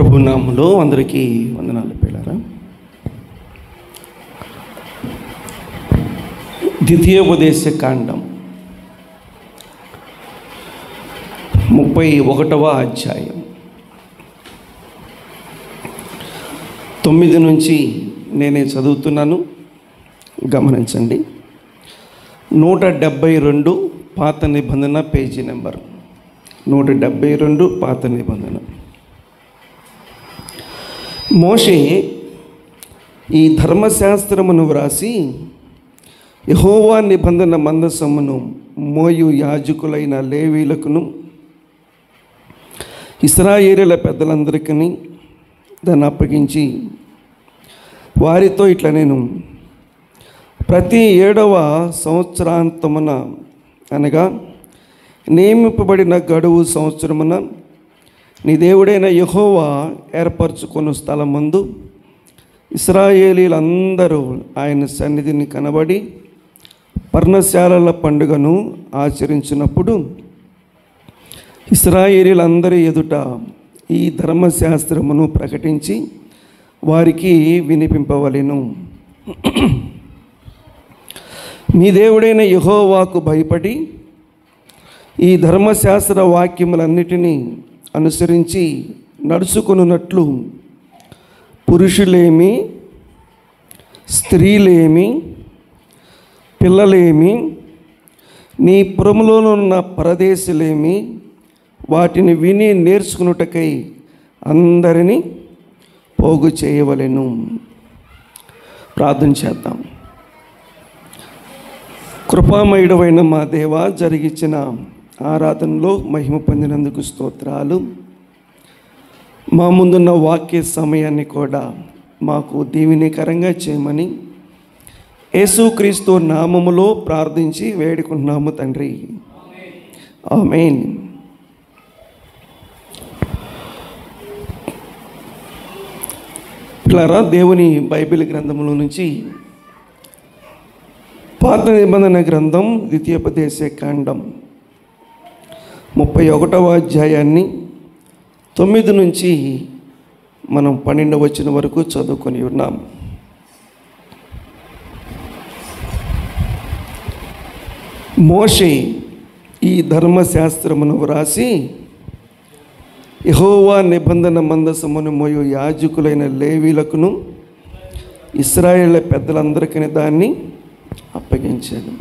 ప్రభు నామములో అందరికీ వందనాలు పిల్లరా. ద్వితీయోపదేశ కాండం 31వ అధ్యాయం 9 నుంచి నేనే చదువుతున్నాను, గమనించండి. 172 పాత నిబంధన, పేజీ నెంబర్ 172 పాత నిబంధన. మోషే ఈ ధర్మశాస్త్రమును వ్రాసి యెహోవా నిబంధన మందసమును మోయు యాజకులైన లేవీలకును ఇశ్రాయేలీయుల పెద్దలందరికీ దాన్ని అప్పగించి వారితో ఇట్లా నేను ప్రతి 7వ సంవత్సరాంతమున అనగా నియమింపబడిన గడువు సంవత్సరమున నీ దేవుడైన యెహోవా ఏర్పరచుకున్న స్థలమందు ఇశ్రాయేలీయులందరూ ఆయన సన్నిధిని కనబడి పర్ణశాలల పండుగను ఆచరించినప్పుడు ఇశ్రాయేలీయులందరి ఎదుట ఈ ధర్మశాస్త్రమును ప్రకటించి వారికి వినిపింపవలెను. మీ దేవుడైన యెహోవాకు భయపడి ఈ ధర్మశాస్త్ర వాక్యములన్నిటినీ అనుసరించి నడుచుకొనున్నట్లు పురుషులేమి, స్త్రీలేమి, పిల్లలేమి, నీ పురములోనున్న పరదేశులేమి వాటిని విని నేర్చుకున్నటకై అందరినీ పోగు చేయవలెను. ప్రార్థన చేద్దాం. కృపామయుడవైన మా దేవ, జరిగించిన ఆరాధనలో మహిమ పొందినందుకు స్తోత్రాలు. మా ముందున్న వాక్య సమయాన్ని కూడా మాకు దీవెనకరంగా చేయమని యేసుక్రీస్తు నామములో ప్రార్థించి వేడుకుంటున్నాము తండ్రి, ఆమేన్. పిల్లరా, దేవుని బైబిల్ గ్రంథంలో నుంచి పాత నిబంధన గ్రంథం ద్వితీయోపదేశ కాండం 31వ అధ్యాయాన్ని 9 నుంచి మనం 12వ వచనం వరకు చదువుకొని ఉన్నాం. మోషే ఈ ధర్మశాస్త్రమును వ్రాసి యెహోవా నిబంధన మందసమును మోయు యాజకులైన లేవీలకును ఇశ్రాయేలు పెద్దలందరికీ దాన్ని అప్పగించాడు.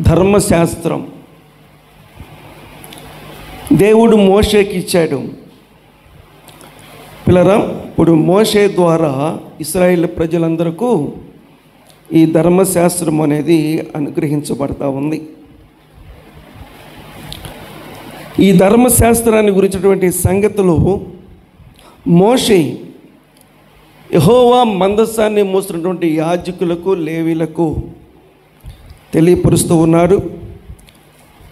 ధర్మశాస్త్రం దేవుడు మోషేకి ఇచ్చాడు. పిల్లరా, ఇప్పుడు మోషే ద్వారా ఇశ్రాయేలు ప్రజలందరికీ ఈ ధర్మశాస్త్రం అనేది అనుగ్రహించబడతా ఉంది. ఈ ధర్మశాస్త్రాన్ని గురించినటువంటి సంగతులు మోషే యెహోవా మందసాన్ని మోసినటువంటి యాజకులకు, లేవీలకు తెలియపరుస్తూ ఉన్నాడు.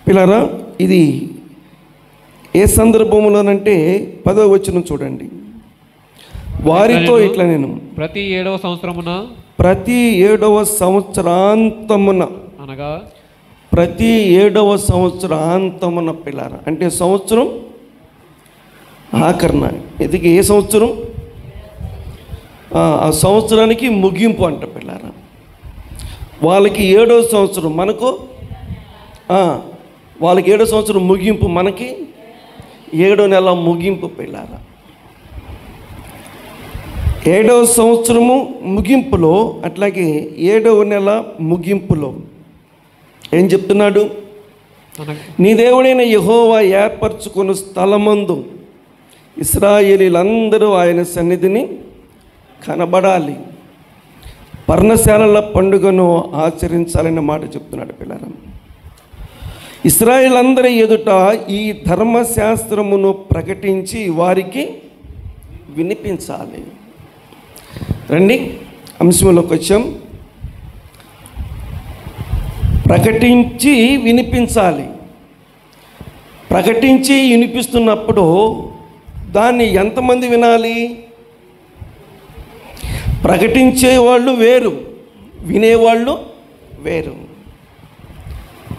పిల్లరా, ఇది ఏ సందర్భంలోనంటే 10వ వచనం చూడండి. వారితో ఇట్లా నేను ప్రతి 7వ సంవత్సరమున, ప్రతి 7వ సంవత్సరాంతమున అనగా ప్రతి 7వ సంవత్సరాంతమున, పిల్లరా అంటే సంవత్సరం ఆఖరణ. ఇది ఏ సంవత్సరం? ఆ సంవత్సరానికి ముగింపు అంట పిల్లరా. వాళ్ళకి 7వ సంవత్సరం, మనకు వాళ్ళకి 7వ సంవత్సరం ముగింపు, మనకి 7వ నెల ముగింపు పిల్లరా. 7వ సంవత్సరము ముగింపులో, అట్లాగే 7వ నెల ముగింపులో ఏం చెప్తున్నాడు? నీ దేవుడైన యెహోవా ఏర్పరచుకున్న స్థలమందు ఇశ్రాయేలీయులందరూ ఆయన సన్నిధిని కనబడాలి, పర్ణశాలల పండుగను ఆచరించాలన్న మాట చెప్తున్నాడు పిల్లరా. ఇశ్రాయేలీయులందరి ఎదుట ఈ ధర్మశాస్త్రమును ప్రకటించి వారికి వినిపించాలి. రండి, అంశంలోకి వచ్చాం. ప్రకటించి వినిపించాలి. ప్రకటించి వినిపిస్తున్నప్పుడు దాన్ని ఎంతమంది వినాలి? ప్రకటించేవాళ్ళు వేరు, వినేవాళ్ళు వేరు.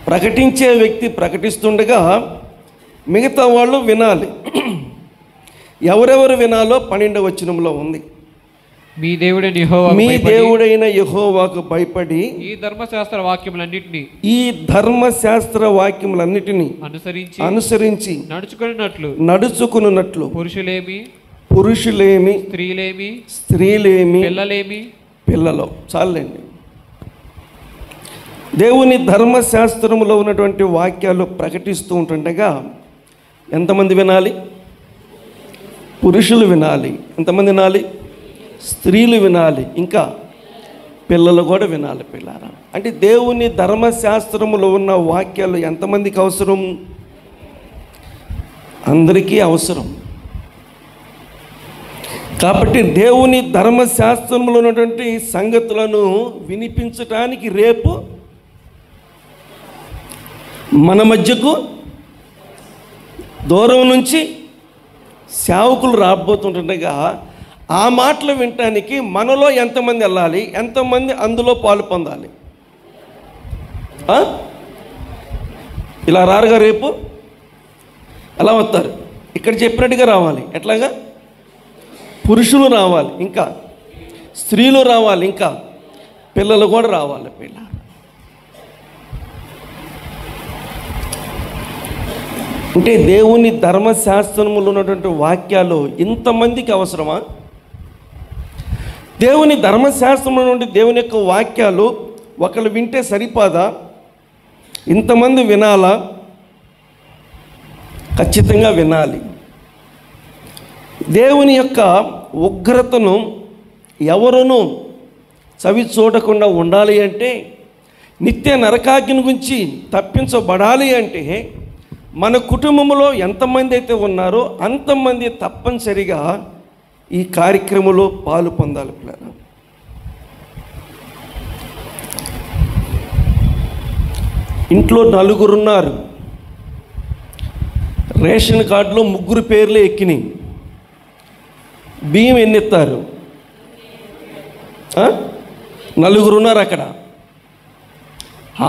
ప్రకటించే వ్యక్తి ప్రకటిస్తుండగా మిగతా వాళ్ళు వినాలి. ఎవరెవరు వినాలో 12వ వచనంలో ఉంది. మీ దేవుడైన యెహోవాకు మీ భయపడి దేవుడైన యెహోవాకు భయపడి ఈ ధర్మశాస్త్ర వాక్యములన్నిటిని ఈ ధర్మశాస్త్ర వాక్యములన్నిటినీ అనుసరించి నడుచుకున్నట్లు పురుషులేమి స్త్రీలేమి పిల్లలు చాలండి. దేవుని ధర్మశాస్త్రములో ఉన్నటువంటి వాక్యాలు ప్రకటిస్తూ ఉంటుండగా ఎంతమంది వినాలి? పురుషులు వినాలి. ఎంతమంది వినాలి? స్త్రీలు వినాలి, ఇంకా పిల్లలు కూడా వినాలి. పిల్లారా, అంటే దేవుని ధర్మశాస్త్రములో ఉన్న వాక్యాలు ఎంతమందికి అవసరం? అందరికీ అవసరం. కాబట్టి దేవుని ధర్మశాస్త్రంలో ఉన్నటువంటి సంగతులను వినిపించటానికి రేపు మన మధ్యకు దూరం నుంచి సేవకులు రాబోతుండగా ఆ మాటలు వినటానికి మనలో ఎంతమంది వెళ్ళాలి? ఎంతమంది అందులో పాలు పొందాలి? ఇలా రారుగా రేపు ఎలా వస్తారు? ఇక్కడ చెప్పినట్టుగా రావాలి. ఎట్లాగా? పురుషులు రావాలి, ఇంకా స్త్రీలు రావాలి, ఇంకా పిల్లలు కూడా రావాలి. పిల్లలు అంటే దేవుని ధర్మశాస్త్రములో ఉన్నటువంటి వాక్యాలు ఇంతమందికి అవసరమా? దేవుని ధర్మశాస్త్రంలో నుండి దేవుని యొక్క వాక్యాలు ఒకళ్ళు వింటే సరిపోదా? ఇంతమంది వినాలా? ఖచ్చితంగా వినాలి. దేవుని యొక్క ఉగ్రతను ఎవరునూ చవి చూడకుండా ఉండాలి అంటే, నిత్య నరకాగ్ని గురించి తప్పించబడాలి అంటే, మన కుటుంబంలో ఎంతమంది అయితే ఉన్నారో అంతమంది తప్పనిసరిగా ఈ కార్యక్రమంలో పాలు పొందాలి. పిల్లలు, ఇంట్లో 4 ఉన్నారు. రేషన్ కార్డులో 3 పేర్లే ఎక్కినాయి. బియ్యం ఎన్ని ఇస్తారు? 4 ఉన్నారు అక్కడ.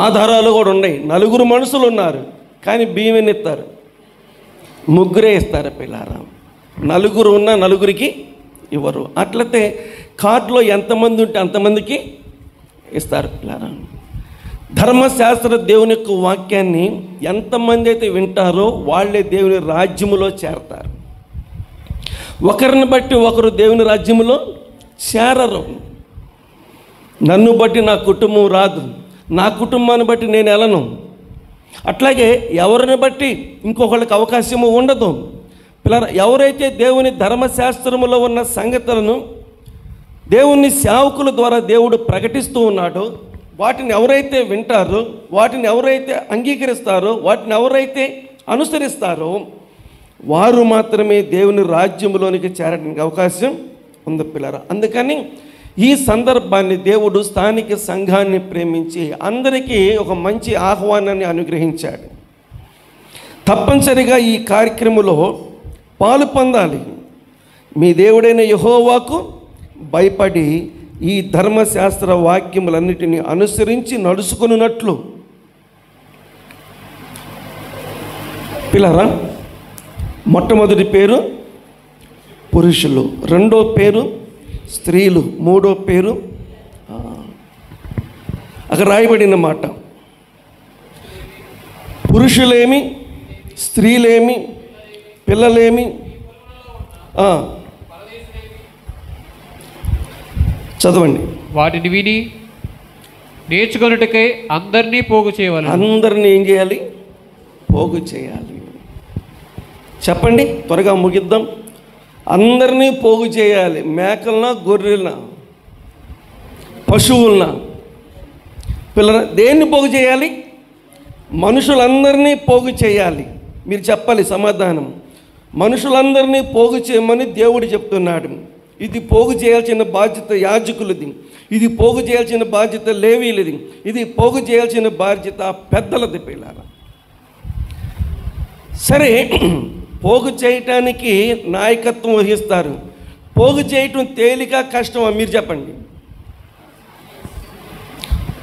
ఆధారాలు కూడా ఉన్నాయి. 4 మనుషులు ఉన్నారు, కానీ బియ్యం ఎన్ని ఇస్తారు? 3 ఇస్తారు. పిల్లారా, 4 ఉన్న 4కి ఇవ్వరు. అట్లయితే కార్డులో ఎంతమంది ఉంటే అంతమందికి ఇస్తారు. పిల్లారా, ధర్మశాస్త్ర దేవుని యొక్క వాక్యాన్ని ఎంతమంది అయితే వింటారో వాళ్ళే దేవుని రాజ్యములో చేరతారు. ఒకరిని బట్టి ఒకరు దేవుని రాజ్యములో చేరరు. నన్ను బట్టి నా కుటుంబం రాదు, నా కుటుంబాన్ని బట్టి నేను వెళ్ళను. అట్లాగే ఎవరిని బట్టి ఇంకొకళ్ళకి అవకాశము ఉండదు. పిల్లలు, ఎవరైతే దేవుని ధర్మశాస్త్రములో ఉన్న సంగతులను దేవుని సేవకుల ద్వారా దేవుడు ప్రకటిస్తూ ఉన్నాడో, వాటిని ఎవరైతే వింటారో, వాటిని ఎవరైతే అంగీకరిస్తారో, వాటిని ఎవరైతే అనుసరిస్తారో వారు మాత్రమే దేవుని రాజ్యంలోనికి చేరడానికి అవకాశం ఉంది. పిల్లరా, అందుకని ఈ సందర్భాన్ని దేవుడు స్థానిక సంఘాన్ని ప్రేమించి అందరికీ ఒక మంచి ఆహ్వానాన్ని అనుగ్రహించాడు. తప్పనిసరిగా ఈ కార్యక్రమంలో పాలు పొందాలి. మీ దేవుడైన యెహోవాకు భయపడి ఈ ధర్మశాస్త్ర వాక్యములన్నిటినీ అనుసరించి నడుచుకున్నట్లు. పిల్లరా, మొట్టమొదటి పేరు పురుషులు, 2వ పేరు స్త్రీలు, 3వ పేరు అక్కడ రాయబడిన మాట పురుషులేమి, స్త్రీలేమి, పిల్లలేమి, చదవండి. వాటిని విని నేర్చుకొనుటకై అందరినీ పోగు చేయాలి. అందరినీ ఏం చేయాలి? పోగు చేయాలి. చెప్పండి, త్వరగా ముగిద్దాం. అందరినీ పోగు చేయాలి. మేకలన, గొర్రెలన, పశువులన, పిల్లల, దేన్ని పోగు చేయాలి? మనుషులందరినీ పోగు చేయాలి. మీరు చెప్పాలి సమాధానం. మనుషులందరినీ పోగు చేయమని దేవుడు చెప్తున్నాడు. ఇది పోగు చేయాల్సిన బాధ్యత యాజకులది, ఇది పోగు చేయాల్సిన బాధ్యత లేవీలది, ఇది పోగు చేయాల్సిన బాధ్యత పెద్దలది. పిల్లల, సరే, పోగు చేయటానికి నాయకత్వం వహిస్తారు. పోగు చేయటం తేలిక కష్టమా? మీరు చెప్పండి.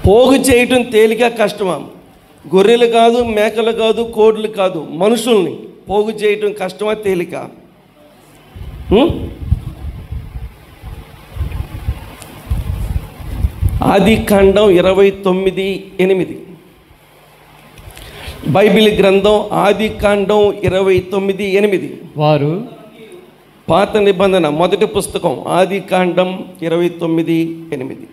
పోగు చేయటం తేలిక కష్టమా? గొర్రెలు కాదు, మేకలు కాదు, కోడ్లు కాదు, మనుషుల్ని పోగు చేయటం కష్టమా తేలిక? ఆదికాండం 29:8. బైబిల్ గ్రంథం ఆదికాండం 29:8. వారు పాత నిబంధన మొదటి పుస్తకం ఆదికాండం 29:8.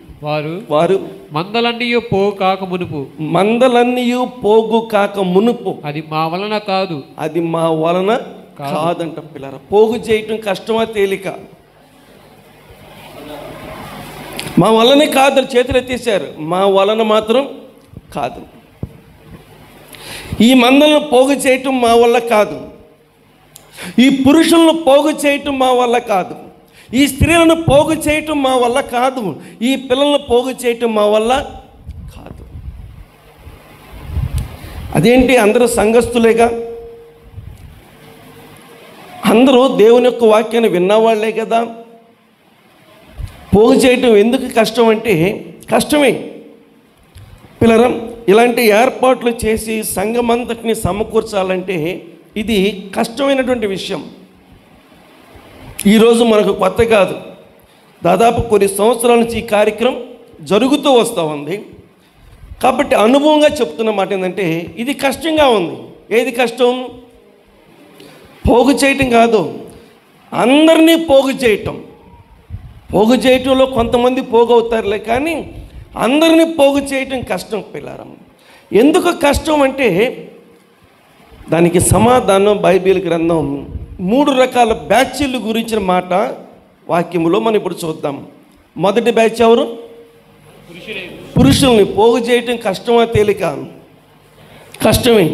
వారు మందలన్నీ పోగు కాక మునుపు, మందలన్నీ పోగు కాక మునుపు, అది మా వలన కాదు, అది మా వలన కాదంట. పిల్లరా, పోగు చేయటం కష్టమా తేలిక? మా వలనే కాదు, చేతులు ఎత్తేసారు. మా వలన మాత్రం కాదు. ఈ మందలను పోగు చేయటం మా వల్ల కాదు. ఈ పురుషులను పోగు చేయటం మా వల్ల కాదు. ఈ స్త్రీలను పోగు చేయటం మా వల్ల కాదు. ఈ పిల్లలను పోగు చేయటం మా వల్ల కాదు. అదేంటి, అందరూ సంఘస్థులేగా, అందరూ దేవుని యొక్క వాక్యాన్ని విన్నవాళ్లే కదా, పోగు చేయటం ఎందుకు కష్టం అంటే కష్టమే. పిల్లరా, ఇలాంటి ఏర్పాట్లు చేసి సంఘమంతటిని సమకూర్చాలంటే ఇది కష్టమైనటువంటి విషయం. ఈరోజు మనకు కొత్త కాదు. దాదాపు కొన్ని సంవత్సరాల నుంచి ఈ కార్యక్రమం జరుగుతూ వస్తూ ఉంది. కాబట్టి అనుభవంగా చెప్తున్న మాట ఏంటంటే ఇది కష్టంగా ఉంది. ఏది కష్టం? పోగు చేయటం కాదు, అందరినీ పోగు చేయటం. పోగు చేయటంలో కొంతమంది పోగు అవుతారులే, కానీ అందరినీ పోగు చేయటం కష్టం. పిల్లారం, ఎందుకు కష్టం అంటే దానికి సమాధానం బైబిల్ గ్రంథం 3 రకాల బ్యాచ్ల గురించిన మాట వాక్యములో మనం ఇప్పుడు చూద్దాం. మొదటి బ్యాచ్ ఎవరు? పురుషుల్ని పోగు చేయటం కష్టమా తేలిక? కష్టమే.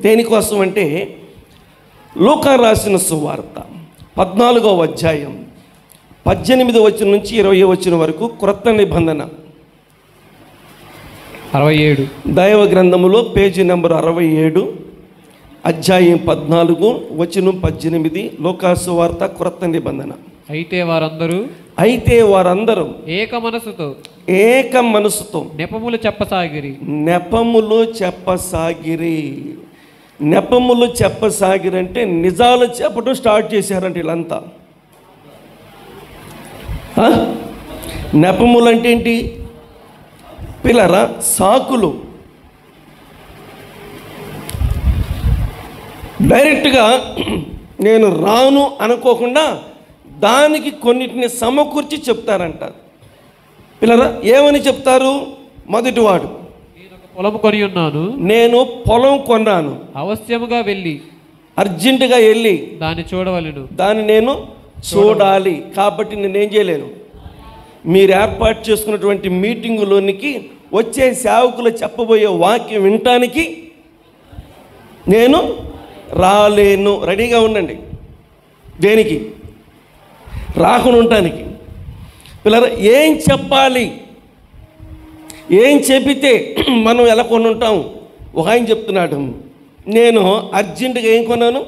దేనికోసం అంటే లూకా రాసిన సువార్త 14వ అధ్యాయం 18వ వచనం నుంచి 20వ వచనం వరకు క్రొత్త నిబంధన 67 దైవ గ్రంథములో పేజీ నెంబర్ 67, అధ్యాయం 14 వచనం 18, లూకా సువార్త క్రొత్త నిబంధన. అయితే వారందరూ ఏక మనసుతో నెపములు చెప్పసాగిరి అంటే నిజాలు చెప్పడం స్టార్ట్ చేశారంట వీళ్ళంతా. నెపములు అంటే ఏంటి పిల్లరా? సాకులు. డైరెక్ట్గా నేను రాను అనుకోకుండా దానికి కొన్నిటిని సమకూర్చి చెప్తారంట. పిల్లరా, ఏమని చెప్తారు? మొదటివాడు, నేను పొలం కొన్నాను, అవశ్యముగా వెళ్ళి, అర్జెంటుగా వెళ్ళి దాన్ని నేను చూడాలి, కాబట్టి నేనేం చేయలేను. మీరు ఏర్పాటు చేసుకున్నటువంటి మీటింగులోనికి వచ్చే సేవకులు చెప్పబోయే వాక్యం వినటానికి నేను రాలేను. రెడీగా ఉండండి. దేనికి? రాకుండా ఉండటానికి. పిల్లరా, ఏం చెప్పాలి, ఏం చెప్పితే మనం ఎలా కొని ఉంటాం? ఒక ఆయన చెప్తున్నాడు, నేను అర్జెంటుగా ఏం కొన్నాను?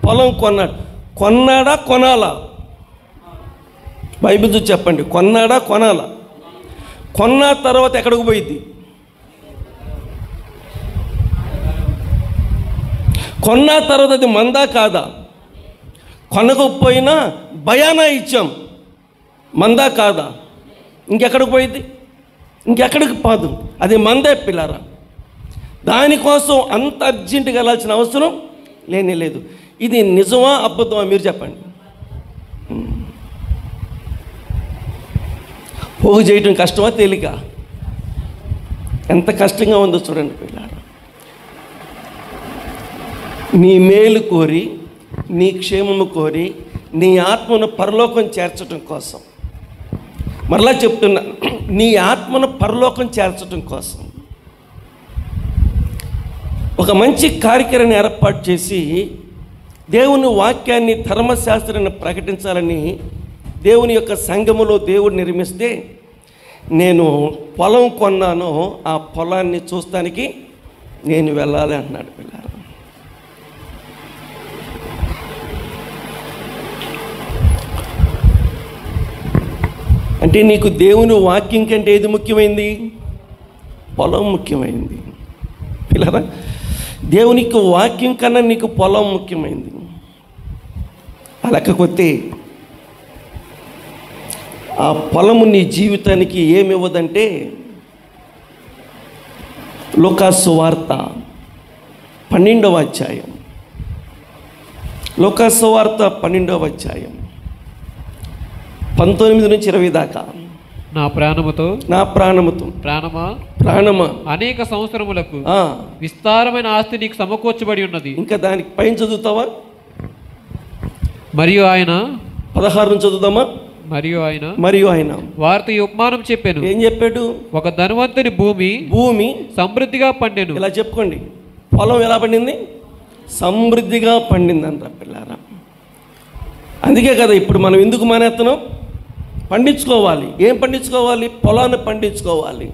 పొలం కొన్నాడు. కొన్నాడా కొనాలా? బైబిల్ చూసి చెప్పండి, కొన్నాడా కొనాలా? కొన్న తర్వాత ఎక్కడికి పోయింది? కొన్న తర్వాత అది మందా కాదా? కొనకపోయినా భయానా ఇచ్చాం, మందా కాదా? ఇంకెక్కడికి పోయింది? ఇంకెక్కడికి పోదు, అది మందే. పిల్లారా, దానికోసం అంత అర్జెంటుగా వెళ్ళాల్సిన అవసరం లేనే లేదు. ఇది నిజమా అబద్ధమా మీరు చెప్పండి. పోగు చేయటం కష్టమా తేలిక? ఎంత కష్టంగా ఉందో చూడండి పిల్లారా. నీ మేలు కోరి, నీ క్షేమము కోరి, నీ ఆత్మను పరలోకం చేర్చడం కోసం, మరలా చెప్తున్నా, నీ ఆత్మను పరలోకం చేర్చడం కోసం ఒక మంచి కార్యక్రమాన్ని ఏర్పాటు చేసి దేవుని వాక్యాన్ని, ధర్మశాస్త్రాన్ని ప్రకటించాలని దేవుని యొక్క సంఘములో దేవుడు నిర్మిస్తే, నేను పొలం కొన్నాను, ఆ పొలాన్ని చూస్తానికి నేను వెళ్ళాలి అన్నాడు పిల్లారా. అంటే నీకు దేవుని వాక్యం కంటే ఏది ముఖ్యమైంది? పొలం ముఖ్యమైంది. పిల్లరా, దేవునికి వాక్యం కన్నా నీకు పొలం ముఖ్యమైంది. ఆ లెక్కకొస్తే ఆ పొలము నీ జీవితానికి ఏమి ఇవ్వదంటే, లూకాసు వార్త 12వ అధ్యాయం, లూకాసు వార్త 12వ అధ్యాయం 19 నుంచి 20 దాకా. నా ప్రాణముతో ప్రాణమా అనేక సంవత్సరములకు విస్తారమైన ఆస్తి నీకు సమకూర్చబడి ఉన్నది. ఇంకా దానికి పైన చదువుతావా? మరియు ఆయన 16 నుంచి చదువుదామా? మరియు ఆయన వారితో ఈ ఉపమానం చెప్పాను. ఏం చెప్పాడు? ఒక ధనవంతుని భూమి సమృద్ధిగా పండెను. ఇలా చెప్పుకోండి, పొలం ఎలా పండింది? సమృద్ధిగా పండింది అంట పిల్లారా. అందుకే కదా ఇప్పుడు మనం ఎందుకు మానేస్తున్నాం? పండించుకోవాలి. ఏం పండించుకోవాలి? పొలాన్ని పండించుకోవాలి.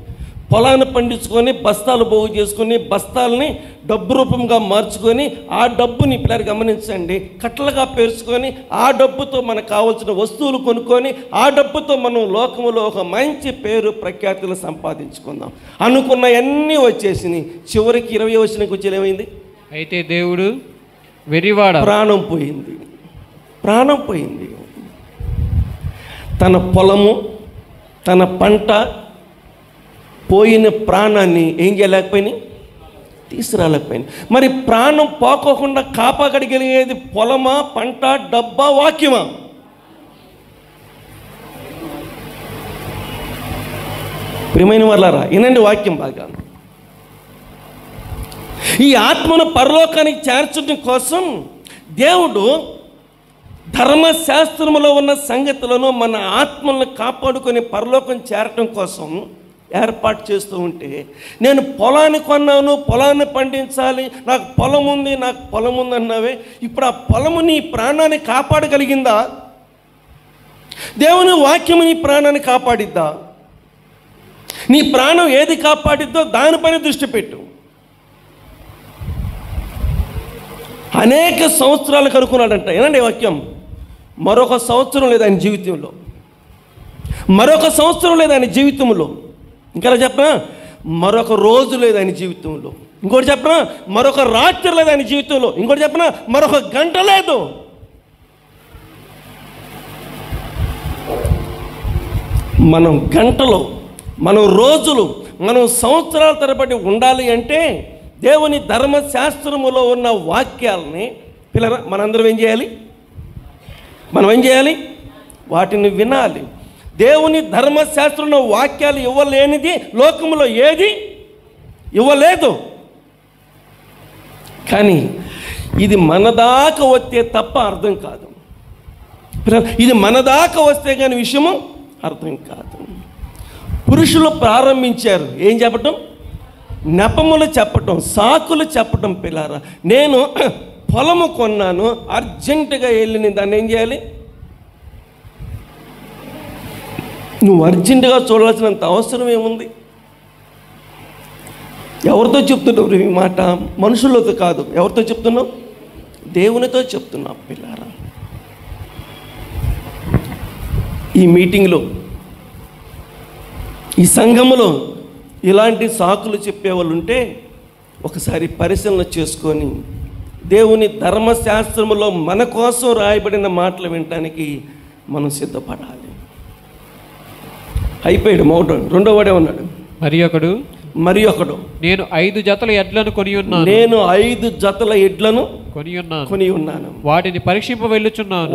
పొలాన్ని పండించుకొని బస్తాలు పోగు చేసుకొని బస్తాలని డబ్బు రూపంగా మార్చుకొని ఆ డబ్బుని పిల్లలు గమనించండి, కట్టలుగా పేర్చుకొని ఆ డబ్బుతో మనకు కావాల్సిన వస్తువులు కొనుక్కొని ఆ డబ్బుతో మనం లోకములో ఒక మంచి పేరు ప్రఖ్యాతులు సంపాదించుకుందాం అనుకున్నవన్నీ వచ్చేసినాయి. చివరికి 20 వచనంకి వచ్చి ఏమైంది? అయితే దేవుడు వెర్రివాడ, ప్రాణం పోయింది. తన పొలము, తన పంట పోయిన ప్రాణాన్ని ఏం చేయలేకపోయినాయి? తీసుకురాలేకపోయింది. మరి ప్రాణం పోకోకుండా కాపాడగలిగేది పొలమా, పంట, డబ్బా, వాక్యమా? ప్రియమైన వాళ్ళారా, వినండి వాక్యం బాగా. ఈ ఆత్మను పరలోకానికి చేర్చడం కోసం దేవుడు ధర్మశాస్త్రములో ఉన్న సంగతులను మన ఆత్మలను కాపాడుకొని పరలోకం చేరటం కోసం ఏర్పాటు చేస్తూ ఉంటే, నేను పొలాన్ని కొన్నాను, పొలాన్ని పండించాలి, నాకు పొలం ఉంది అన్నావే, ఇప్పుడు ఆ పొలము నీ ప్రాణాన్ని కాపాడగలిగిందా? దేవుని వాక్యము నీ ప్రాణాన్ని కాపాడిద్దా? నీ ప్రాణం ఏది కాపాడిద్దో దానిపైన దృష్టి పెట్టు. అనేక సంవత్సరాలు కనుక్కున్నాడంట. ఏనండి వాక్యం? మరొక సంవత్సరం లేదు ఆయన జీవితంలో, ఇంకా చెప్పనా, మరొక రోజు లేదు ఆయన జీవితంలో, ఇంకోటి చెప్పనా, మరొక రాత్రి లేదు ఆయన జీవితంలో, ఇంకోటి చెప్పనా, మరొక గంట లేదు. మనం గంటలు, మనం రోజులు, మనం సంవత్సరాల తరబడి ఉండాలి అంటే దేవుని ధర్మశాస్త్రములో ఉన్న వాక్యాలని పిల్లరా మనందరం ఏం చేయాలి? వాటిని వినాలి. దేవుని ధర్మశాస్త్రంలో వాక్యాలు ఇవ్వలేనిది లోకంలో ఏది ఇవ్వలేదు. కానీ ఇది మనదాకా వస్తే తప్ప అర్థం కాదు. ఇది మనదాకా వస్తే కానీ విషయము అర్థం కాదు. పురుషులు ప్రారంభించారు ఏం చెప్పటం? నెపములు చెప్పటం, సాకులు చెప్పటం. పిల్లారా, నేను పొలము కొన్నాను, అర్జెంటుగా వెళ్ళి దాన్ని ఏం చేయాలి? నువ్వు అర్జెంటుగా చూడాల్సినంత అవసరం ఏముంది? ఎవరితో చెప్తున్నావు ఈ మాట? మనుషులతో కాదు. ఎవరితో చెప్తున్నావు? దేవునితో చెప్తున్నావు. పిల్లారా, ఈ మీటింగ్లో, ఈ సంఘములో ఇలాంటి సాకులు చెప్పేవాళ్ళు ఉంటే ఒకసారి పరిశీలన చేసుకొని దేవుని ధర్మశాస్త్రములో మన కోసం రాయబడిన మాటలు వినటానికి మనం సిద్ధపడాలి. అయిపోయాడు మౌటం. రెండో వాడే ఉన్నాడు. మరి ఒకడు నేను 5 జతల ఎడ్లను కొని ఉన్నాను. వాటిని పరీక్షింప వెళ్ళుచున్నాను.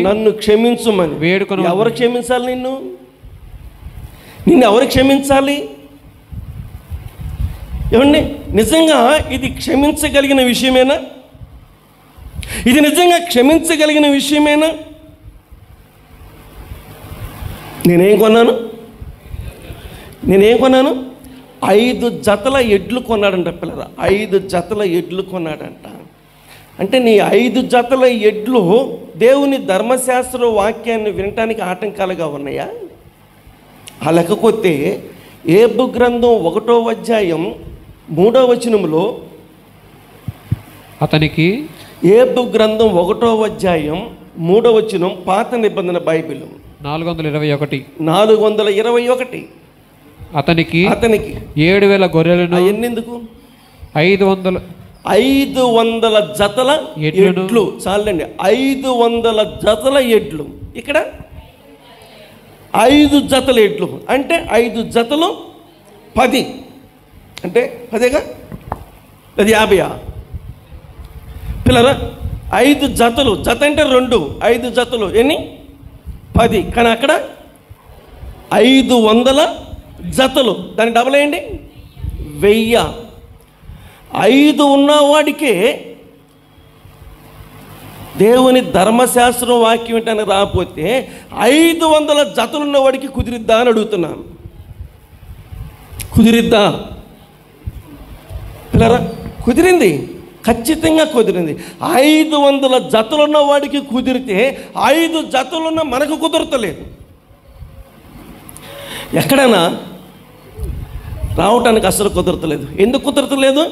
నన్ను క్షమించమని వేడుకొని. ఎవరు క్షమించాలి? నిన్ను ఎవరు క్షమించాలి? ఏమండి, నిజంగా ఇది క్షమించగలిగిన విషయమేనా? ఇది నిజంగా క్షమించగలిగిన విషయమేనా? నేనేం కొన్నాను? 5 జతల ఎడ్లు కొన్నాడంట పిల్లరా. 5 జతల ఎడ్లు కొన్నాడంట. అంటే నీ 5 జతల ఎడ్లు దేవుని ధర్మశాస్త్ర వాక్యాన్ని వినటానికి ఆటంకాలుగా ఉన్నాయా? ఆ లెక్కకొస్తే ఏబు గ్రంథం 1వ అధ్యాయం 3వ వచనంలో అతనికి, ఏబు గ్రంథం 1వ అధ్యాయం 3వ వచనం, పాత నిబంధన బైబిల్ 421. అతనికి అతనికి 7,000 గొర్రెలను. ఎన్నెందుకు? 500 జతల ఎడ్లు. చాలండి, 500 జతల ఎడ్లు. ఇక్కడ 5 జతల ఎడ్లు అంటే 5 జతలు 10 అంటే 10గా, అది 50 పిల్లరా. 5 జతలు, జత అంటే 2, 5 జతలు ఎన్ని? 10. కానీ అక్కడ 500 జతలు, దాన్ని డబల్ వేయండి, 1000. 5 ఉన్నవాడికే దేవుని ధర్మశాస్త్రం వాక్యం ఏంటని రాకపోతే 500 జతలు ఉన్నవాడికి కుదిరిద్దా అని అడుగుతున్నాను. కుదిరిద్దా పిల్లరా? కుదిరింది, ఖచ్చితంగా కుదిరింది. 500 జతలున్న వాడికి కుదిరితే 5 జతలున్న మనకు కుదరతలేదు. ఎక్కడైనా రావటానికి అసలు కుదరతలేదు. ఎందుకు కుదరతలేదు?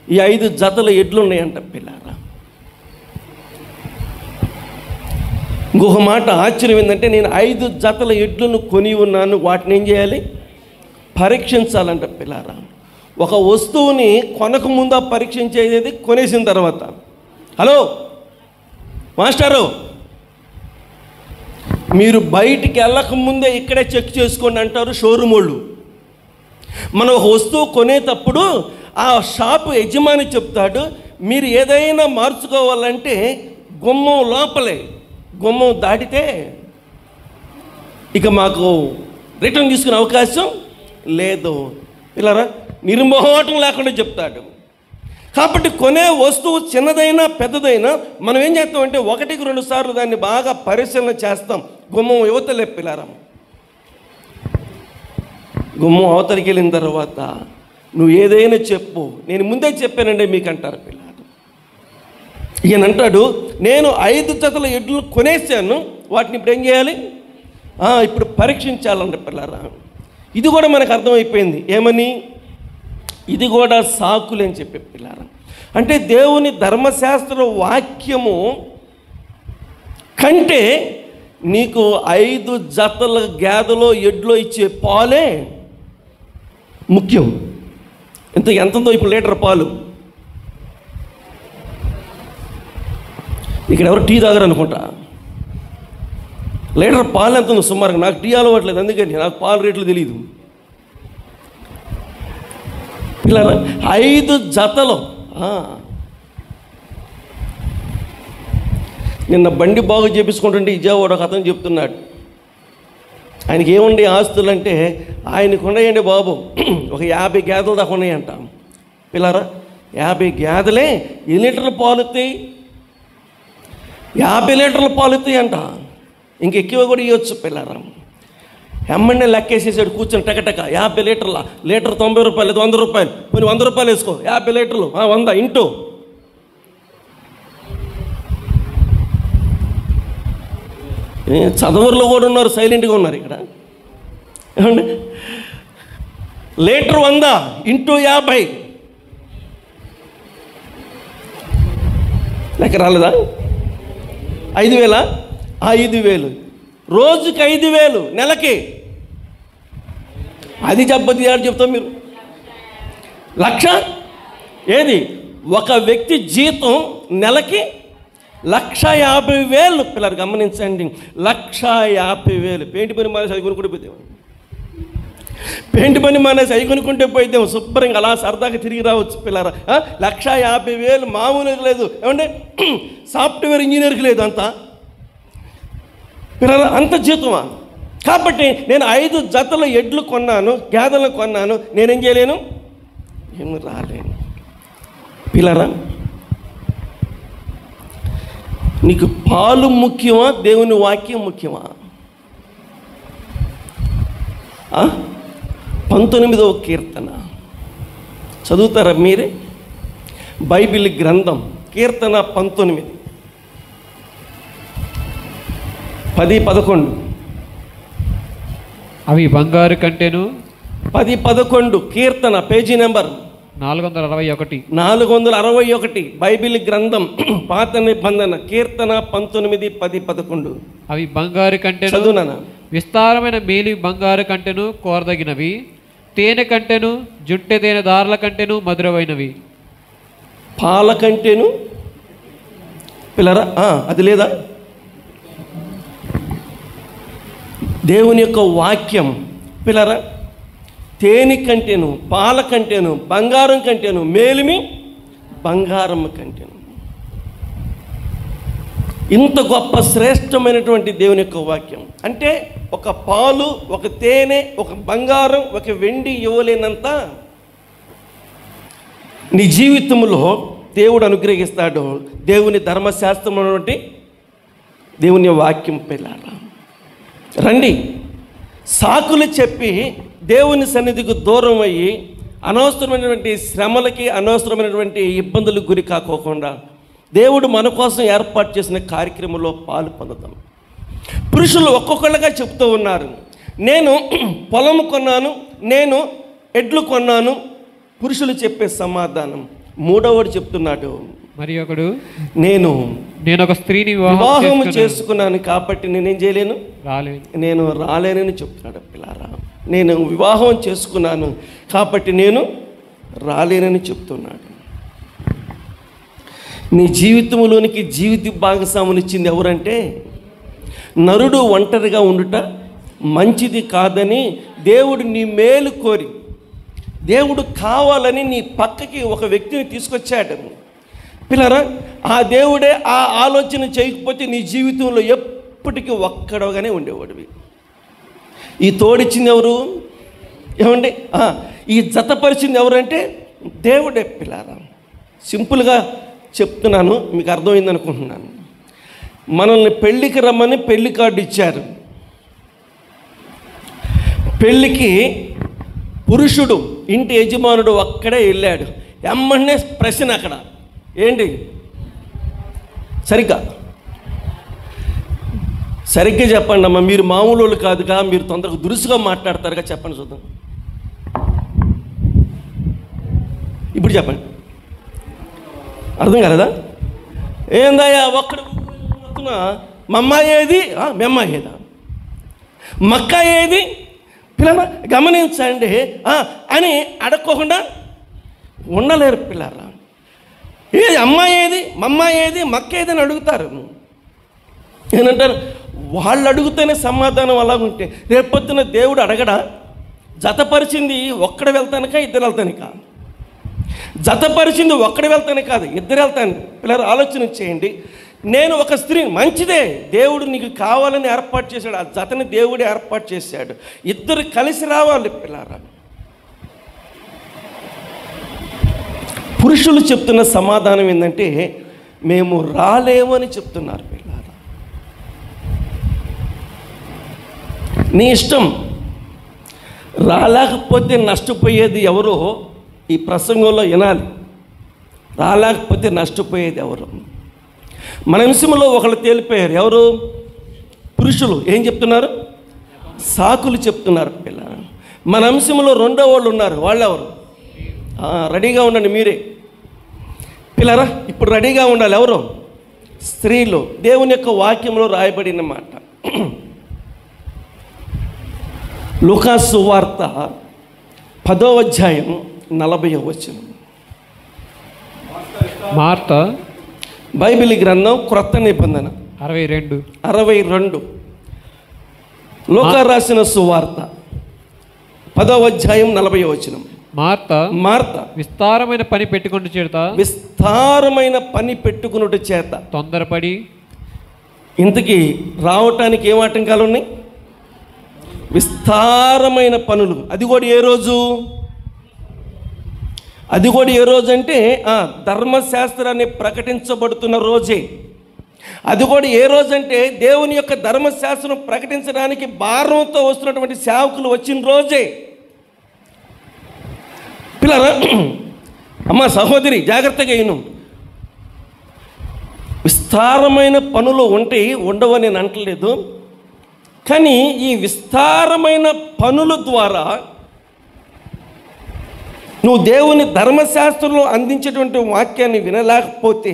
ఈ 5 జతలు ఎడ్లు ఉన్నాయంట పిల్లారా. ఇంకొక మాట ఆశ్చర్యం ఏంటంటే, నేను 5 జతల ఎడ్లను కొని ఉన్నాను, వాటిని ఏం చేయాలి? పరీక్షించాలంట పిల్లారా. ఒక వస్తువుని కొనక ముందు పరీక్షించేది కొనేసిన తర్వాత. హలో మాస్టరు, మీరు బయటికి వెళ్ళక ముందే ఇక్కడే చెక్ చేసుకోండి అంటారు షోరూమ్ వాళ్ళు. మనం ఒక వస్తువు కొనేటప్పుడు ఆ షాపు యజమాని చెప్తాడు, మీరు ఏదైనా మార్చుకోవాలంటే గుమ్మం లోపలే, గుమ్మం దాటితే ఇక మాకు రిటర్న్ తీసుకునే అవకాశం లేదు. పిల్లరా, నిర్మోహటం లేకుండా చెప్తాడు. కాబట్టి కొనే వస్తువు చిన్నదైనా పెద్దదైనా మనం ఏం చేస్తామంటే 1-2 సార్లు దాన్ని బాగా పరిశీలన చేస్తాం. గుమ్మం యువతలే పిల్లరా, గుమ్మం అవతలికి వెళ్ళిన తర్వాత నువ్వు ఏదైనా చెప్పు, నేను ముందే చెప్పానండి మీకు అంటారు పిల్లలు. ఈయన అంటాడు, నేను 5 జతల ఎడ్లు కొనేసాను, వాటిని ఇప్పుడు ఏం చేయాలి? ఇప్పుడు పరీక్షించాలంట పిల్లరా. ఇది కూడా మనకు అర్థమైపోయింది. ఏమని? ఇది కూడా సాకులు అని చెప్పే పిల్లరా. అంటే దేవుని ధర్మశాస్త్ర వాక్యము కంటే నీకు 5 జతల గేదెలో ఎడ్లో ఇచ్చే పాలే ముఖ్యం. ఎంతందో ఇప్పుడు లీటర్ పాలు. ఇక్కడ ఎవరు టీ తాగరు అనుకుంటా. లీటర్ పాలు ఎంత ఉంది సుమారుగా? నాకు టీ అలవాట్లేదు, అందుకని నాకు పాలు రేట్లు తెలియదు. పిల్లలు 5 జతలు. నిన్న బండి బాగు చేపించుకుంటుంటే విజయవాడ ఒక అతను చెప్తున్నాడు, ఆయనకి ఏముండే ఆస్తులు అంటే, ఆయనకు ఉన్నాయండి బాబు ఒక 50 గేదెలు దాకా ఉన్నాయంట పిల్లరా. 50 గేదెలే ఎన్ని లీటర్ల పాలు ఇస్తాయి? 50 లీటర్ల పాలు ఇస్తాయి అంట. ఇంకెక్కువ కూడా ఇవ్వచ్చు పిల్లరా. ఎమ్మెన్యే లెక్కేసేసాడు కూర్చొని టకటక. 50 లీటర్ల, లీటర్ 90 రూపాయలు, 100 రూపాయలు, కొన్ని 100 రూపాయలు వేసుకో, 50 లీటర్లు 100 ఇంటూ. చదువుల్లో కూడా ఉన్నారు, సైలెంట్గా ఉన్నారు ఇక్కడ. ఏమండి? లీటర్ 100 ఇంటూ 50 లెక్క రాలేదా? 5,000. 5,000 రోజుకి 5,000 నెలకి. అది చెప్పదు యారు చెప్తాం మీరు? 1,00,000 ఏది? ఒక వ్యక్తి జీతం నెలకి 1,50,000 పిల్లలు గమనించండి. 1,50,000. పెయింట్ పని మానేసి అవి కొనుక్కుంటే పోతే, పెయింట్ పని మానేసి అవి కొనుక్కుంటే పోయితే శుభ్రంగా అలా సరదాగా తిరిగి రావచ్చు పిల్లరా. 1,50,000 మామూలుగా లేదు. ఏమంటే సాఫ్ట్వేర్ ఇంజనీర్కి లేదు అంత పిల్లరా, అంత జీతమా? కాబట్టి నేను 5 జతల ఎడ్లు కొన్నాను, గేదెలను కొన్నాను, నేనేం చేయలేను? ఏమి రాలేను పిల్లరా. నీకు పాలు ముఖ్యమా, దేవుని వాక్యం ముఖ్యమా? 19వ కీర్తన చదువుతారా మీరే? బైబిల్ గ్రంథం కీర్తన 19, 10-11. అవి బంగారు కంటెను. 10-11 కీర్తన, పేజీ నెంబర్ 461. బైబిల్ గ్రంథం పాత నిబంధన కీర్తన 19, 10-11. అవి బంగారు కంటెను. చదువునా? విస్తారమైన మేలి బంగారు కంటెను కోరదగినవి, తేనె కంటెను, జుంటె తేనె దారుల కంటెను మధురమైనవి. పాల కంటేను పిల్లరా అది లేదా? దేవుని యొక్క వాక్యం పిల్లరా తేనె కంటేను, పాల కంటేను, బంగారం కంటేను మేలిమి, బంగారం కంటేను. ఇంత గొప్ప శ్రేష్టమైనటువంటి దేవుని యొక్క వాక్యం అంటే ఒక పాలు, ఒక తేనె, ఒక బంగారం, ఒక వెండి ఇవ్వలేనంత నీ జీవితంలో దేవుడు అనుగ్రహిస్తాడు. దేవుని ధర్మశాస్త్రం అన్నటువంటి దేవుని వాక్యం పిల్లారా రండి. సాకులు చెప్పి దేవుని సన్నిధికి దూరం అయ్యి అనవసరమైనటువంటి శ్రమలకి, అనవసరమైనటువంటి ఇబ్బందులకు గురి కాకోకుండా దేవుడు మన కోసం ఏర్పాటు చేసిన కార్యక్రమంలో పాలు పొందుతాం. పురుషులు ఒక్కొక్కళ్ళుగా చెప్తూ ఉన్నారు, నేను పొలం కొన్నాను, నేను ఎడ్లు కొన్నాను. పురుషులు చెప్పే సమాధానం. మూడవడు చెప్తున్నాడు, మరి ఒకడు నేను ఒక స్త్రీని వివాహం చేసుకున్నాను కాబట్టి నేనేం చేయలేను, నేను రాలేనని చెప్తున్నాడు పిల్లారా. నేను వివాహం చేసుకున్నాను కాబట్టి నేను రాలేనని చెప్తున్నాడు. నీ జీవితంలోనికి జీవిత భాగస్వాములు ఇచ్చింది ఎవరంటే, నరుడు ఒంటరిగా ఉండుట మంచిది కాదని దేవుడు నీ మేలు కోరి, దేవుడు కావాలని నీ పక్కకి ఒక వ్యక్తిని తీసుకొచ్చాడు పిల్లరా. ఆ దేవుడే ఆ ఆలోచన చేయకపోతే నీ జీవితంలో ఎప్పటికీ ఒక్కడగానే ఉండేవాడివి. ఈ తోడిచ్చింది ఎవరు ఏమండి? ఈ జతపరిచింది ఎవరంటే దేవుడే పిల్లరా. సింపుల్గా చెప్తున్నాను, మీకు అర్థమైంది అనుకుంటున్నాను. మనల్ని పెళ్ళికి రమ్మని పెళ్లి కార్డు ఇచ్చారు. పెళ్ళికి పురుషుడు ఇంటి యజమానుడు ఒక్కడే వెళ్ళాడు. ఎమ్మనే ప్రశ్న అక్కడ ఏంటి? సరిగ్గా చెప్పండి అమ్మా, మీరు మామూలు వాళ్ళు కాదుగా, మీరు తొందరగా దురుసుగా మాట్లాడతారుగా, చెప్పండి చూద్దాం. ఇప్పుడు చెప్పండి, అర్థం కాలేదా? ఏందయ్యా ఒక్కడు మమ్మాయి ఏది, మెమ్మాయి ఏదా, మక్క ఏది? పిల్లరా గమనించండి అని అడక్కోకుండా ఉండలేరు పిల్లరా. ఏది అమ్మాయి ఏది, మమ్మాయి ఏది, మక్క ఏది అని అడుగుతారు. ఏనంటారు? వాళ్ళు అడుగుతూనే సమాధానం అలాగుంటే రేపొద్దున దేవుడు అడగడా? జతపరిచింది ఒక్కడు వెళ్తానికా, ఇద్దరు వెళ్తానికా? జతపరిచింది ఒక్కడు వెళ్తానే కాదు, ఇద్దరు వెళ్తాను. పిల్లలు ఆలోచన చేయండి. నేను ఒక స్త్రీ, మంచిదే, దేవుడు నీకు కావాలని ఏర్పాటు చేశాడు. ఆ జతని దేవుడు ఏర్పాటు చేశాడు. ఇద్దరు కలిసి రావాలి పిల్లరా. పురుషులు చెప్తున్న సమాధానం ఏంటంటే, మేము రాలేమని చెప్తున్నారు పిల్లరా. నీ ఇష్టం. రాలేకపోతే నష్టపోయేది ఎవరో ఈ ప్రసంగంలో వినాలి. రాలేకపోతే నష్టపోయేది ఎవరు? మన అంశంలో ఒకళ్ళు తేలిపోయారు. ఎవరు? పురుషులు. ఏం చెప్తున్నారు? సాకులు చెప్తున్నారు పిల్లలు. మన అంశంలో రెండో వాళ్ళు ఉన్నారు. వాళ్ళు ఎవరు? రెడీగా ఉండండి మీరే పిల్లరా. ఇప్పుడు రెడీగా ఉండాలి. ఎవరు? స్త్రీలు. దేవుని యొక్క వాక్యంలో రాయబడిన మాట. లూకా సువార్త 10వ అధ్యాయం 40వ వచనం. మార్త బైబిల్ గ్రంథం క్రొత్త నిబంధన 62 లూకా రాసిన సువార్త 10వ అధ్యాయం 40వ వచనం. మార్త విస్తారమైన పని పెట్టుకున్నట్టు చేత తొందరపడి. ఇంతకీ రావటానికి ఏం ఆటంకాలు ఉన్నాయి? విస్తారమైన పనులు. అది కూడా ఏ రోజు? అది కూడా ఏ రోజు అంటే ధర్మశాస్త్రాన్ని ప్రకటించబడుతున్న రోజే. అది కూడా ఏ రోజు అంటే దేవుని యొక్క ధర్మశాస్త్రం ప్రకటించడానికి భారంతో వస్తున్నటువంటి సేవకులు వచ్చిన రోజే. పిల్లరా, అమ్మ సహోదరి జాగ్రత్తగా విను. విస్తారమైన పనులు ఉంటాయి, ఉండవని నేను అంటలేదు. కానీ ఈ విస్తారమైన పనుల ద్వారా నువ్వు దేవుని ధర్మశాస్త్రంలో అందించేటువంటి వాక్యాన్ని వినలేకపోతే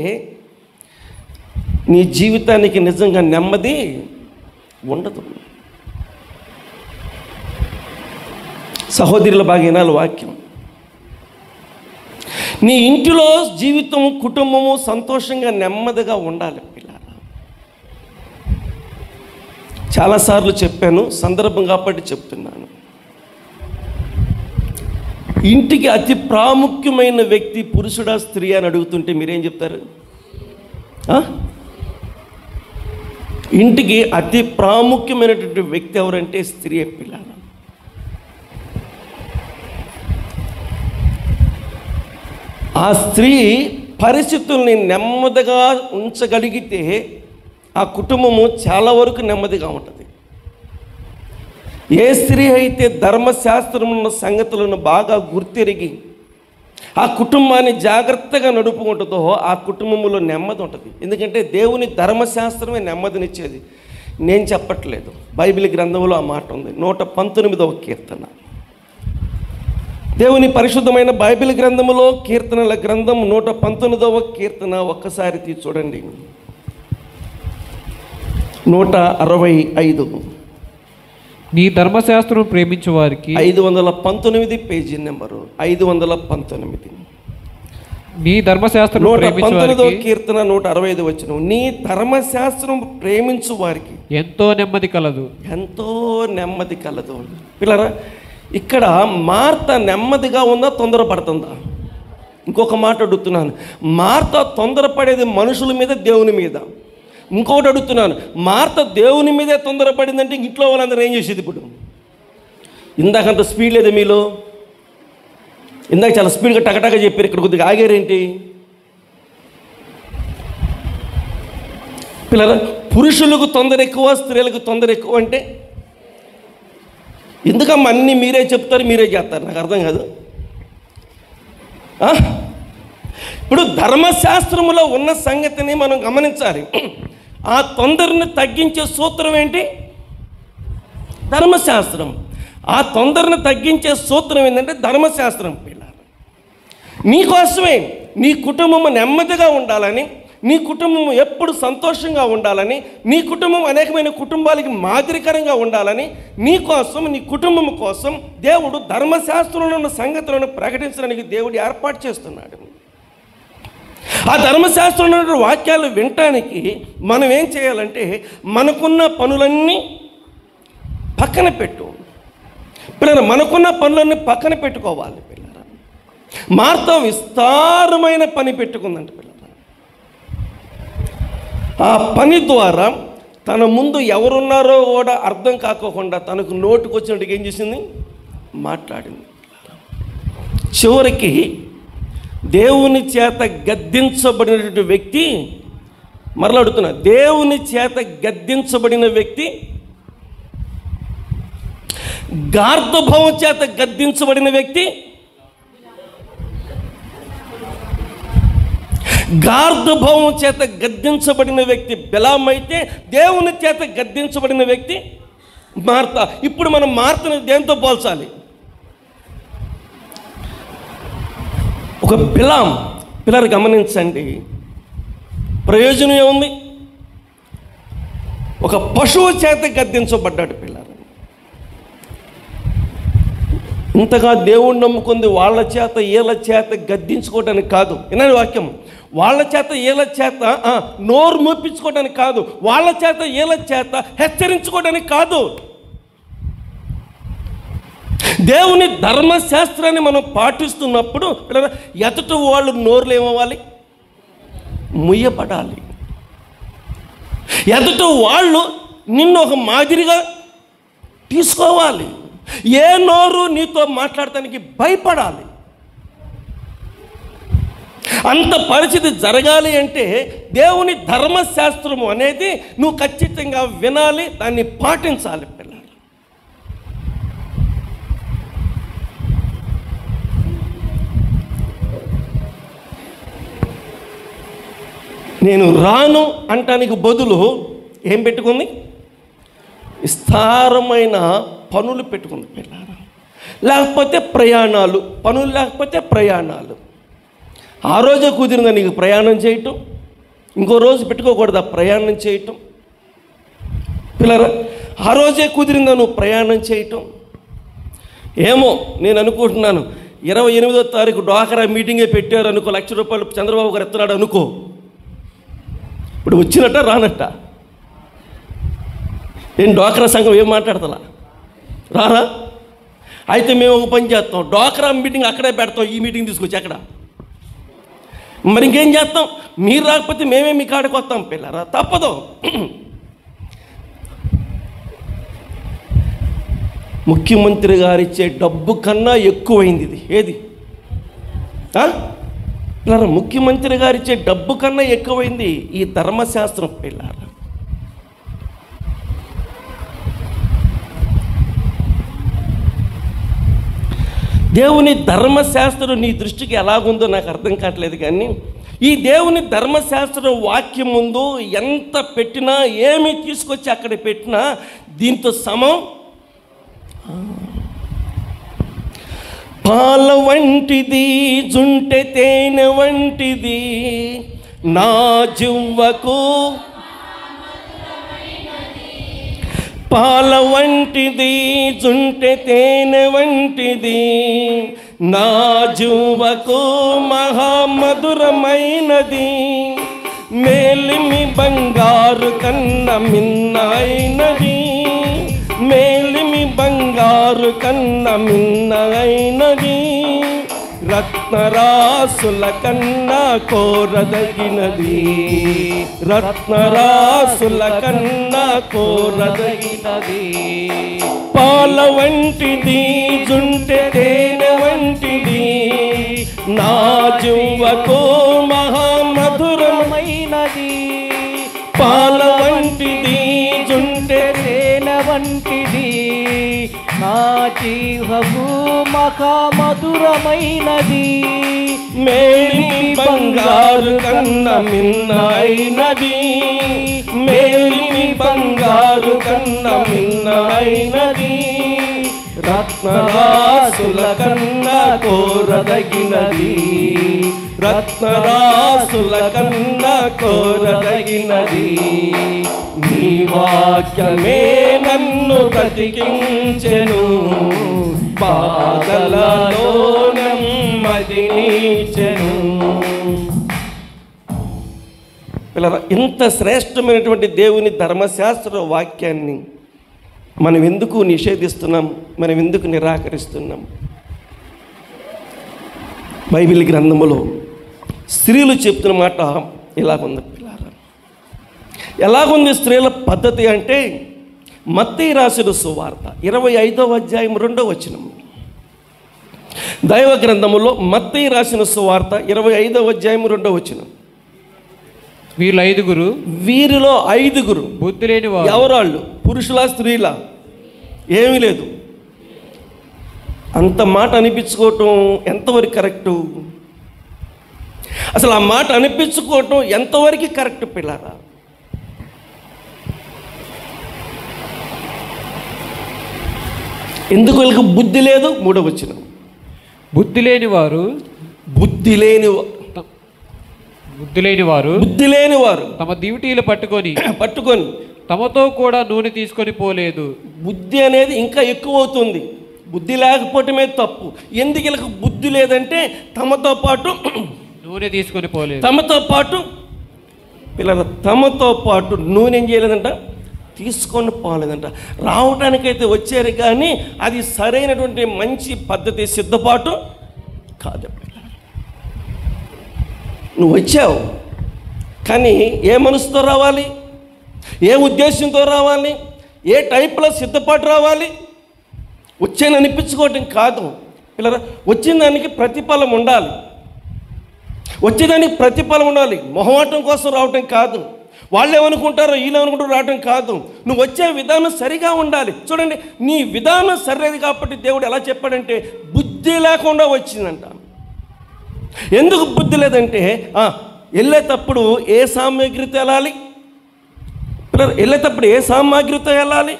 నీ జీవితానికి నిజంగా నెమ్మది ఉండదు. సహోదరుల బాగా వినాలి వాక్యం. నీ ఇంటిలో జీవితం, కుటుంబము సంతోషంగా నెమ్మదిగా ఉండాలి పిల్లలు. చాలాసార్లు చెప్పాను, సందర్భం కాబట్టి చెప్తున్నాను. ఇంటికి అతి ప్రాముఖ్యమైన వ్యక్తి పురుషుడా స్త్రీ అని అడుగుతుంటే మీరేం చెప్తారు? ఇంటికి అతి ప్రాముఖ్యమైనటువంటి వ్యక్తి ఎవరంటే స్త్రీ పిల్లలు. ఆ స్త్రీ పరిస్థితుల్ని నెమ్మదిగా ఉంచగలిగితే ఆ కుటుంబము చాలా వరకు నెమ్మదిగా ఉంటుంది. ఏ స్త్రీ అయితే ధర్మశాస్త్రం ఉన్న సంగతులను బాగా గుర్తెరిగి ఆ కుటుంబాన్ని జాగ్రత్తగా నడుపుకుంటుందో ఆ కుటుంబంలో నెమ్మది ఉంటుంది. ఎందుకంటే దేవుని ధర్మశాస్త్రమే నెమ్మదినిచ్చేది. నేను చెప్పట్లేదు, బైబిల్ గ్రంథంలో ఆ మాట ఉంది. 119వ కీర్తన, దేవుని పరిశుద్ధమైన బైబిల్ గ్రంథములో కీర్తనల గ్రంథం 119వ కీర్తన ఒక్కసారి తీసి చూడండి. 165 నీ ధర్మశాస్త్రం ప్రేమించు వారికి 519 పేజీ నెంబరు 519. నీ ధర్మశాస్త్రం 119వ కీర్తన 165 వచనం. నీ ధర్మశాస్త్రం ప్రేమించు వారికి ఎంతో నెమ్మది కలదు, ఎంతో నెమ్మది కలదు. పిల్లరా, ఇక్కడ మార్త నెమ్మదిగా ఉందా, తొందరపడుతుందా? ఇంకొక మాట అడుగుతున్నాను, మార్త తొందరపడేది మనుషుల మీద, దేవుని మీద? ఇంకొకటి అడుగుతున్నాను, మార్త దేవుని మీదే తొందరపడిందంటే ఇంట్లో వాళ్ళందరూ ఏం చేసేది? ఇప్పుడు ఇందాకంత స్పీడ్ లేదు మీలో, ఇందాక చాలా స్పీడ్గా టకటక చెప్పారు, ఇక్కడ కొద్దిగా ఆగారేంటి? పిల్లల, పురుషులకు తొందర ఎక్కువ, స్త్రీలకు తొందర ఎక్కువ అంటే ఎందుకమ్మా అన్నీ మీరే చెప్తారు, మీరే చేస్తారు? నాకు అర్థం కాదు. ఇప్పుడు ధర్మశాస్త్రములో ఉన్న సంగతిని మనం గమనించాలి. ఆ తొందరని తగ్గించే సూత్రం ఏంటి? ధర్మశాస్త్రం. ఆ తొందరని తగ్గించే సూత్రం ఏంటంటే ధర్మశాస్త్రం. పిల్లలు, నీకోసమే నీ కుటుంబము నెమ్మదిగా ఉండాలని, నీ కుటుంబం ఎప్పుడు సంతోషంగా ఉండాలని, నీ కుటుంబం అనేకమైన కుటుంబాలకి మాదిరికరంగా ఉండాలని, నీ కోసం, నీ కుటుంబం కోసం దేవుడు ధర్మశాస్త్రంలో ఉన్న సంగతులను ప్రకటించడానికి దేవుడు ఏర్పాటు చేస్తున్నాడు. ఆ ధర్మశాస్త్రంలో వాక్యాలు వినటానికి మనం ఏం చేయాలంటే మనకున్న పనులన్నీ పక్కన పెట్టు. పిల్లలు, మనకున్న పనులన్నీ పక్కన పెట్టుకోవాలి. పిల్లలు, మార్త విస్తారమైన పని పెట్టుకుందంట. పిల్లలు, ఆ పని ద్వారా తన ముందు ఎవరున్నారో కూడా అర్థం కాకోకుండా తనకు నోటుకు వచ్చినట్టుగా ఏం చేసింది? మాట్లాడింది. చివరికి దేవుని చేత గద్దించబడినటువంటి వ్యక్తి, మరలా అడుగుతున్నా, దేవుని చేత గద్దించబడిన వ్యక్తి, గార్ధభవం చేత గద్దించబడిన వ్యక్తి, గార్ధభవం చేత గద్దించబడిన వ్యక్తి బిలాం అయితే, దేవుని చేత గద్దించబడిన వ్యక్తి మార్త. ఇప్పుడు మనం మార్తను దేంతో పోల్చాలి? ఒక బిలాం. పిల్లలు గమనించండి, ప్రయోజనం ఏముంది? ఒక పశువు చేత గద్దించబడ్డాడు. పిల్లలు, ఇంతగా దేవుణ్ణి నమ్ముకుంది వాళ్ళ చేత వీళ్ళ చేత గద్దించుకోవడానికి కాదు. వినండి వాక్యం, వాళ్ళ చేత వీళ్ళ చేత నోరు మూపించుకోవడానికి కాదు, వాళ్ళ చేత వీళ్ళ చేత హెచ్చరించుకోవడానికి కాదు. దేవుని ధర్మశాస్త్రాన్ని మనం పాటిస్తున్నప్పుడు ఎదుటి వాళ్ళు నోరులు ఏమవ్వాలి? ముయ్యబడాలి. ఎదుటి వాళ్ళు నిన్ను ఒక మాదిరిగా తీసుకోవాలి. ఏ నోరు నీతో మాట్లాడటానికి భయపడాలి. అంత పరిస్థితి జరగాలి అంటే దేవుని ధర్మశాస్త్రము అనేది నువ్వు ఖచ్చితంగా వినాలి, దాన్ని పాటించాలి. పిల్లలు, నేను రాను అంటానికి బదులు ఏం పెట్టుకుంది? విస్తారమైన పనులు పెట్టుకుంది. పిల్లలు, లేకపోతే ప్రయాణాలు, పనులు లేకపోతే ప్రయాణాలు. ఆ రోజే కుదిరిందా నీకు ప్రయాణం చేయటం? ఇంకో రోజు పెట్టుకోకూడదా ప్రయాణం చేయటం? పిల్లరా, ఆ రోజే కుదిరిందా నువ్వు ప్రయాణం చేయటం? ఏమో నేను అనుకుంటున్నాను, 28వ తారీఖు డ్వాక్రా మీటింగే పెట్టారు అనుకో, ₹1,00,000 చంద్రబాబు గారు ఎత్తున్నాడు అనుకో, ఇప్పుడు వచ్చినట్ట రానట్ట? నేను డ్వాక్రా సంఘం ఏం మాట్లాడతా రారా? అయితే మేము ఒక పని చేస్తాం, డ్వాక్రా మీటింగ్ అక్కడే పెడతాం, ఈ మీటింగ్ తీసుకొచ్చి అక్కడ. మరి ఇంకేం చేస్తాం? మీరు రాకపోతే మేమే మీ కాడికి వస్తాం పిల్లరా, తప్పదు. ముఖ్యమంత్రి గారు ఇచ్చే డబ్బు కన్నా ఎక్కువైంది ఇది. ఏది పిల్లరా? ముఖ్యమంత్రి గారు ఇచ్చే డబ్బు కన్నా ఎక్కువైంది ఈ ధర్మశాస్త్రం పిల్లరా. దేవుని ధర్మశాస్త్రం నీ దృష్టికి ఎలాగుందో నాకు అర్థం కావట్లేదు, కానీ ఈ దేవుని ధర్మశాస్త్రం వాక్యం ముందు ఎంత పెట్టినా, ఏమి తీసుకొచ్చి అక్కడ పెట్టినా దీంతో సమం. పాల వంటిది జుంటె తేనె వంటిది నా జివ్వకు, పాల వంటిది జుంటె తేనె వంటిది నా జివ్వకు మహామధురమైనది, మేలిమి బంగారు కన్న మిన్నైనది, మేలిమి బంగారు కన్న మిన్నైనది, రత్నరాసుల కన్నా కోరదగినది, రత్నరాసుల కన్నా కోరదగినది, పాల వంటిది జుంటె తేనె వంటిది నా జివ్వకు మహామధురమైనది, పాల వంటిది జుంటె తేనె వంటిది నా జీవము మహామధురమైనది, మేలిమి బంగారు కన్న మిన్నైనది, మేలిమి బంగారు కన్న మిన్నైనది, రత్నరాసుల కన్నా కోరదగినది, రత్నరాసుల కన్నా కోరదగినది, నీ వాక్యమే నన్ను బ్రతికించెను, బాధలలో నెమ్మదినిచ్చెను. పిల్లరా, ఇంత శ్రేష్టమైనటువంటి దేవుని ధర్మశాస్త్ర వాక్యాన్ని మనం ఎందుకు నిషేధిస్తున్నాం? మనం ఎందుకు నిరాకరిస్తున్నాం? బైబిల్ గ్రంథములో స్త్రీలు చెప్తున్న మాట ఇలాగుంది పిల్లారా. ఎలాగుంది స్త్రీల పద్ధతి అంటే, మత్తయి రాసిన సువార్త 25వ అధ్యాయం 2వ వచనం. దైవ గ్రంథములో మత్తయి రాసిన సువార్త 25వ అధ్యాయం 2వ వచనం. వీరిలో ఐదుగురు బుద్ధి లేని వారు. ఎవరాళ్ళు? పురుషులా స్త్రీలా? ఏమీ లేదు. అంత మాట అనిపించుకోవటం ఎంతవరకు కరెక్టు? అసలు ఆ మాట అనిపించుకోవటం ఎంతవరకు కరెక్ట్ పిల్లారా? ఎందుకు వీళ్ళకి బుద్ధి లేదు? 3వ వచనం. బుద్ధి లేని వారు తమ దివిటీలు పట్టుకొని తమతో కూడా నూనె తీసుకొని పోలేదు. బుద్ధి అనేది ఇంకా ఎక్కువ అవుతుంది. బుద్ధి లేకపోవటమే తప్పు. ఎందుకు వీళ్ళకి బుద్ధి లేదంటే తమతో పాటు నూనె తీసుకొని పోలేదు. తమతో పాటు నూనె ఏం చేయలేదంట, తీసుకొని పోలేదంట. రావటానికైతే వచ్చారు కానీ అది సరైనటువంటి మంచి పద్ధతి, సిద్ధపాటు కాదు. నువ్వు వచ్చావు కానీ ఏ మనసుతో రావాలి? ఏ ఉద్దేశంతో రావాలి? ఏ టైప్లో సిద్ధపాటు రావాలి? వచ్చాను అనిపించుకోవటం కాదు పిల్లరా. వచ్చిన దానికి ప్రతిఫలం ఉండాలి. వచ్చేదానికి ప్రతిఫలం ఉండాలి. మొహమాటం కోసం రావటం కాదు. వాళ్ళు ఏమనుకుంటారో వీళ్ళు ఏమనుకుంటారో రావటం కాదు. నువ్వు వచ్చే విధానం సరిగా ఉండాలి. చూడండి, నీ విధానం సరిలేదు కాబట్టి దేవుడు ఎలా చెప్పాడంటే బుద్ధి లేకుండా వచ్చిందంట. ఎందుకు బుద్ధి లేదంటే వెళ్ళేటప్పుడు ఏ సామాగ్రితో వెళ్ళాలి? వెళ్ళేటప్పుడు ఏ సామాగ్రితో వెళ్ళాలి?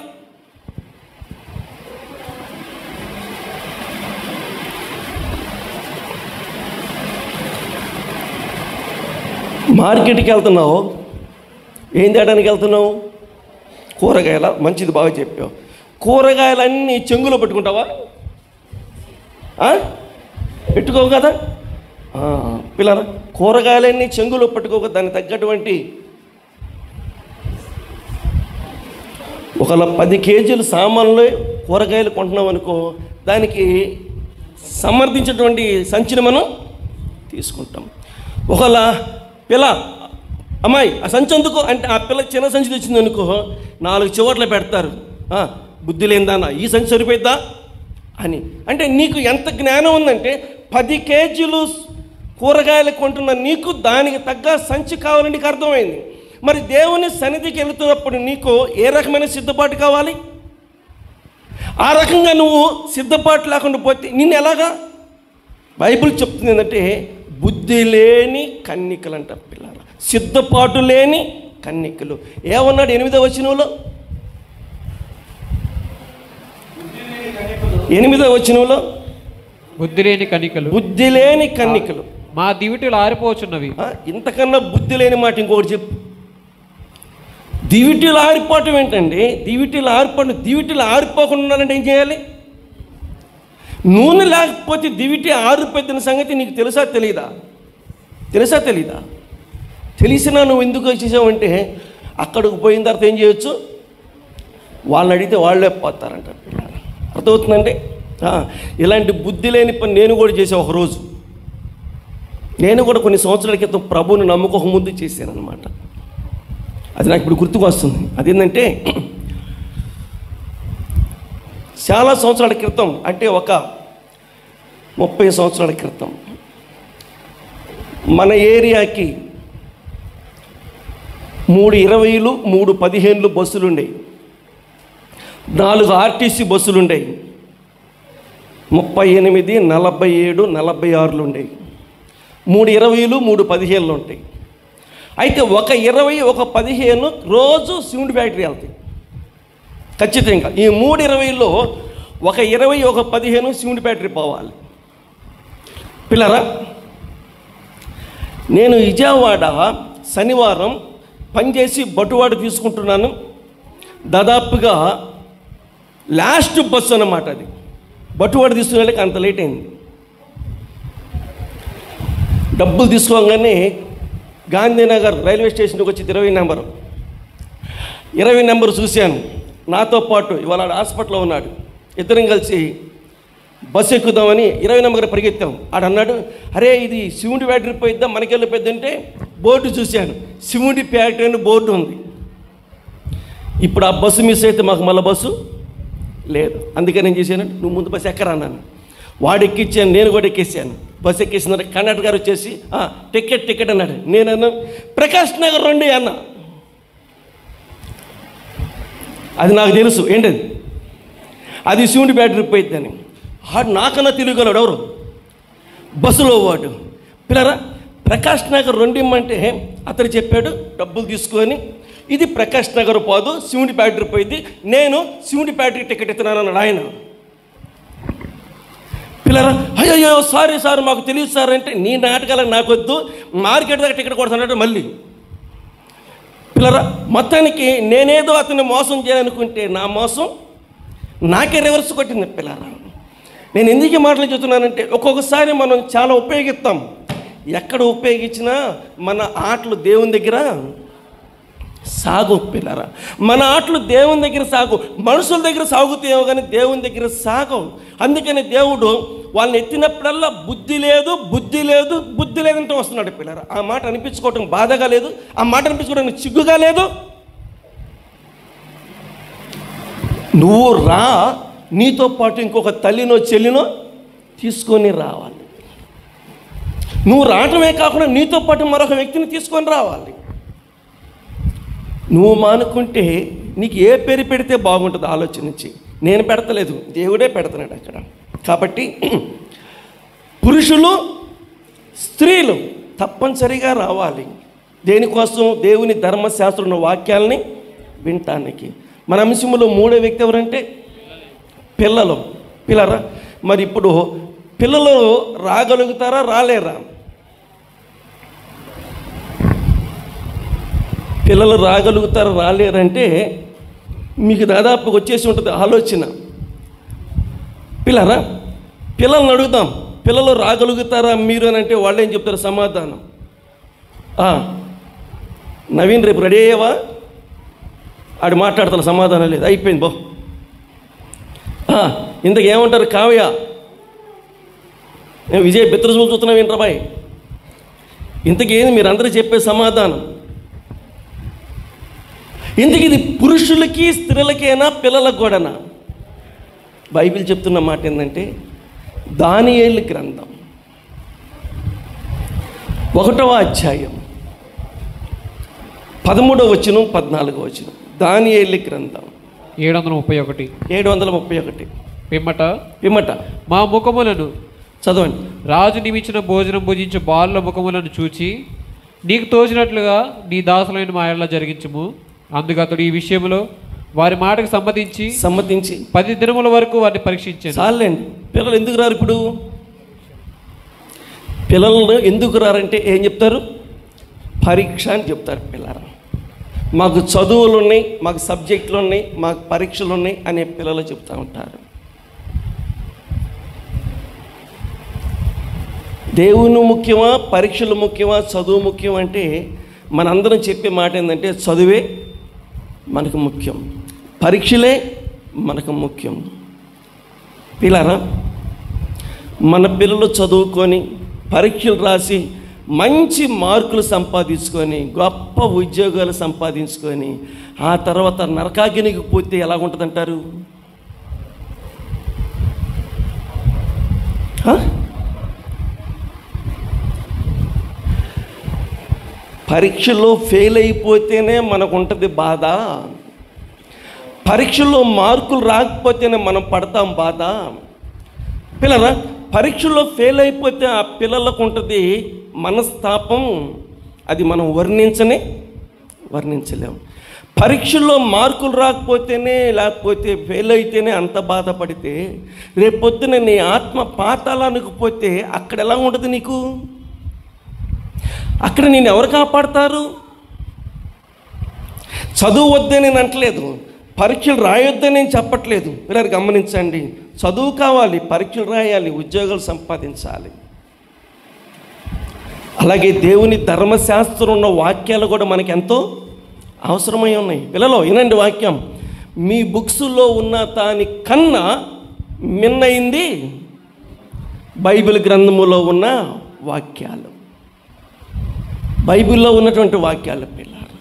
మార్కెట్కి వెళ్తున్నావు, ఏం తేడానికి వెళ్తున్నావు? కూరగాయల. మంచిది, బాగా చెప్పావు. కూరగాయలన్నీ చెంగులో పెట్టుకుంటావా? పెట్టుకోవు కదా. పిల్లరా, కూరగాయలన్నీ చెంగులో పట్టుకోక దానికి తగ్గటువంటి ఒకవేళ 10 కేజీలు సామాన్లు కూరగాయలు కొంటున్నాం అనుకో, దానికి సమర్థించినటువంటి సంచిని మనం తీసుకుంటాం. ఒకవేళ పిల్ల అమ్మాయి ఆ సంచి అందుకో అంటే ఆ పిల్ల చిన్న సంచి తెచ్చింది అనుకో, 4 చివర్లు పెడతారు. బుద్ధి లేనిదానా, ఈ సంచి సరిపోయిద్దా అని. అంటే నీకు ఎంత జ్ఞానం ఉందంటే 10 కేజీలు కూరగాయలు కొంటున్న నీకు దానికి తగ్గ సంచి కావాలని నీకు అర్థమైంది. మరి దేవుని సన్నిధికి వెళుతున్నప్పుడు నీకు ఏ రకమైన సిద్ధపాటు కావాలి? ఆ రకంగా నువ్వు సిద్ధపాటు లేకుండా పోతే నిన్ను ఎలాగా? బైబిల్ చెప్తుంది ఏంటంటే బుద్ధి లేని కన్నికలు అంట పిల్లలు, సిద్ధపాటు లేని కన్నికలు. ఏమన్నాడు 8వ వచనంలో? 8వ వచనంలో బుద్ధి లేని కన్నికలు, బుద్ధి లేని కన్నికలు మా దివిటీలు ఆరిపోవచ్చున్నవి. ఇంతకన్నా బుద్ధి లేని మాట ఇంకొకటి చెప్పు. దివిటీలు ఆరిపోవటం ఏంటండి? దివిటీలు ఆరిపోకుండా ఉండాలంటే ఏం చేయాలి? నూనె లేకపోతే దివిటి ఆరిపోతున్న సంగతి నీకు తెలుసా తెలీదా? తెలిసినా నువ్వు ఎందుకు చేసావంటే అక్కడికి పోయిన తర్వాత ఏం చేయొచ్చు? వాళ్ళని అడిగితే వాళ్ళే పోతారంట. అర్థమవుతుందండి? ఇలాంటి బుద్ధి లేని పని నేను కూడా చేసా. ఒకరోజు నేను కూడా కొన్ని సంవత్సరాల క్రితం ప్రభువుని నమ్ముకోక ముందు చేశాను అనమాట. అది నాకు ఇప్పుడు గుర్తుకు వస్తుంది. అదేంటంటే చాలా సంవత్సరాల క్రితం, అంటే ఒక 30 సంవత్సరాల క్రితం మన ఏరియాకి 3 20లు 3 15లు బస్సులు ఉండేవి, 4 ఆర్టీసీ బస్సులు ఉండేవి, 38 47 46లు ఉండేవి, 3 20లు 3 15లు ఉంటాయి. అయితే ఒక 20 ఒక 15 రోజు సిమెంట్ ఫ్యాక్టరీ వెళ్తాయి ఖచ్చితంగా. ఈ 3 20లో ఒక 20 ఒక 15 సిమెంట్ ఫ్యాక్టరీ పోవాలి. పిల్లరా, నేను విజయవాడ శనివారం పనిచేసి బటువాడ తీసుకుంటున్నాను. దాదాపుగా లాస్ట్ బస్సు అన్నమాట అది. బటువాడ తీసుకునే అంత లేట్ అయింది. డబ్బులు తీసుకోగానే గాంధీనగర్ రైల్వే స్టేషన్కి వచ్చి 20 నెంబర్ చూశాను. నాతో పాటు ఇవాళ హాస్పిటల్లో ఉన్నాడు. ఇద్దరం కలిసి బస్సు ఎక్కుదామని 20 నెంబర్ పరిగెత్తాం. ఆడన్నాడు, అరే ఇది సిమెంట్ ఫ్యాక్టరీ పోయిద్దాం, మనకెళ్ళిపోద్ది అంటే బోర్డు చూశాను, సిమెంట్ ఫ్యాక్టరీ అని బోర్డు ఉంది. ఇప్పుడు ఆ బస్సు మిస్ అయితే మాకు మళ్ళీ బస్సు లేదు. అందుకని ఏం చేశాను, నువ్వు ముందు బస్సు ఎక్కరా అన్నాను. వాడు ఎక్కించాను, నేను కూడా ఎక్కేసాను. బస్సు ఎక్కేసిన కండక్టర్ గారు వచ్చేసి టికెట్ అన్నాడు. నేనన్నా ప్రకాష్ నగర్ 2 అన్నా. అది నాకు తెలుసు ఏంటది, అది సిమెంట్ ఫ్యాక్టరీ పోయిద్దని. వాడు నాకన్నా తిరిగలడు ఎవరు, బస్సులో వాడు. పిల్లరా, ప్రకాష్ నగర్ 2 ఇమ్మంటే అతను చెప్పాడు డబ్బులు తీసుకొని, ఇది ప్రకాష్ నగర్ పోదు సిమెంట్ ఫ్యాక్టరీ పోయింది, నేను సిమెంట్ ఫ్యాక్టరీ టికెట్ ఇస్తున్నాను అన్నాడు ఆయన. పిల్లరా, అయ్యో సారీ సార్ మాకు తెలియదు సార్ అంటే, నీ నాటకాలకు నాకు వద్దు, మార్కెట్ దగ్గర టికెట్ కొడుతున్నాడు మళ్ళీ. పిల్లరా, మొత్తానికి నేనేదో అతన్ని మోసం చేయాలనుకుంటే నా మోసం నాకే రివర్స్ కొట్టింది. పిల్లరా, నేను ఎందుకు మాటలు చెప్తున్నానంటే ఒక్కొక్కసారి మనం చాలా ఉపయోగిస్తాం. ఎక్కడ ఉపయోగించినా మన ఆటలు దేవుని దగ్గర సాగు. పిల్లరా, మన ఆటలు దేవుని దగ్గర సాగు. మనుషుల దగ్గర సాగుతాయేమో కానీ దేవుని దగ్గర సాగవు. అందుకని దేవుడు వాళ్ళని ఎత్తినప్పుడల్లా బుద్ధి లేదంటూ వస్తున్నాడు. పిల్లరా, ఆ మాట అనిపించుకోవటం బాధగా లేదు, ఆ మాట అనిపించుకోవడానికి సిగ్గుగా లేదు. నువ్వు రా, నీతో పాటు ఇంకొక తల్లినో చెల్లినో తీసుకొని రావాలి. నువ్వు రావటమే కాకుండా నీతో పాటు మరొక వ్యక్తిని తీసుకొని రావాలి. నువ్వు మానుకుంటే నీకు ఏ పేరు పెడితే బాగుంటుంది ఆలోచించి. నేను పెడతలేదు, దేవుడే పెడుతున్నాడు అక్కడ. కాబట్టి పురుషులు స్త్రీలు తప్పనిసరిగా రావాలి. దేనికోసం? దేవుని ధర్మశాస్త్రం వాక్యాలని వినటానికి. మన అంశంలో 3వ వ్యక్తి ఎవరంటే పిల్లలు. పిల్లరా, మరి ఇప్పుడు పిల్లలు రాగలుగుతారా రాలేరా? పిల్లలు రాగలుగుతారా రాలేరంటే మీకు దాదాపుగా వచ్చేసి ఉంటుంది ఆలోచన. పిల్లరా, పిల్లల్ని అడుగుదాం, పిల్లలు రాగలుగుతారా మీరు అని అంటే వాళ్ళు ఏం చెప్తారు సమాధానం? నవీన్ రేపు రెడీ అయ్యావా? ఆడు మాట్లాడతాను, సమాధానం లేదు, అయిపోయింది బో. ఇంతకు ఏమంటారు కావ్య? విజయ్ బిత్రజులు చూస్తున్నావు ఏంట్రా బాయ్? ఇంతకేంది మీరు అందరూ చెప్పే సమాధానం? ఇంతకు ఇది పురుషులకి స్త్రీలకేనా పిల్లలకు కూడానా? బైబిల్ చెప్తున్న మాట ఏంటంటే దానియేలు గ్రంథం 1వ అధ్యాయం 13వ వచనం 14వ వచనం. దానియేలు గ్రంథం 731. పిమ్మట మా ముఖములను చదవండి. రాజు నిమించిన భోజనం భుజించే బాలుల ముఖములను చూచి నీకు తోచినట్లుగా నీ దాసులైన మా ఎడల జరిగించుము. అందుకు అతడు ఈ విషయంలో వారి మాటకు సమ్మతించి 10 దినముల వరకు వారిని పరీక్షించాను. చాలండి. పిల్లలు ఎందుకు రారు? ఇప్పుడు పిల్లలు ఎందుకు రారంటే ఏం చెప్తారు? పరీక్ష అని చెప్తారు. పిల్లలు మాకు చదువులు ఉన్నాయి, మాకు సబ్జెక్టులు ఉన్నాయి, మాకు పరీక్షలు ఉన్నాయి అనే పిల్లలు చెప్తూ ఉంటారు. దేవుని ముఖ్యమా, పరీక్షలు ముఖ్యమా, చదువు ముఖ్యం అంటే మనందరం చెప్పే మాట ఏంటంటే చదువే మనకు ముఖ్యం, పరీక్షలే మనకు ముఖ్యం. పిల్లరా, మన పిల్లలు చదువుకొని పరీక్షలు రాసి మంచి మార్కులు సంపాదించుకొని గొప్ప ఉద్యోగాలు సంపాదించుకొని ఆ తర్వాత నరకాగ్నికి పోతే ఎలా ఉంటుందంటారు? పరీక్షలో ఫెయిల్ అయిపోతేనే మనకు ఉంటుంది బాధ, పరీక్షల్లో మార్కులు రాకపోతేనే మనం పడతాం బాధ. పిల్లరా, పరీక్షల్లో ఫెయిల్ అయిపోతే ఆ పిల్లలకు ఉంటుంది మనస్తాపం, అది మనం వర్ణించలేము. పరీక్షల్లో మార్కులు రాకపోతేనే, లేకపోతే ఫెయిల్ అయితేనే అంత బాధపడితే రేపొద్దున నీ ఆత్మ పాతాళానికి పోతే అక్కడ ఎలా ఉంటుంది నీకు? అక్కడ నేను ఎవరు కాపాడతారు? చదువు వద్దని నేను అంటలేదు, పరీక్షలు రాయొద్దని నేను చెప్పట్లేదు. పిల్లలు గమనించండి, చదువు కావాలి, పరీక్షలు రాయాలి, ఉద్యోగాలు సంపాదించాలి. అలాగే దేవుని ధర్మశాస్త్రం ఉన్న వాక్యాలు కూడా మనకి ఎంతో అవసరమై ఉన్నాయి. పిల్లలు వినండి వాక్యం, మీ బుక్స్లో ఉన్న దాని కన్నా మిన్నయింది బైబిల్ గ్రంథములో ఉన్న వాక్యాలు, బైబిల్లో ఉన్నటువంటి వాక్యాలు. పిల్లలు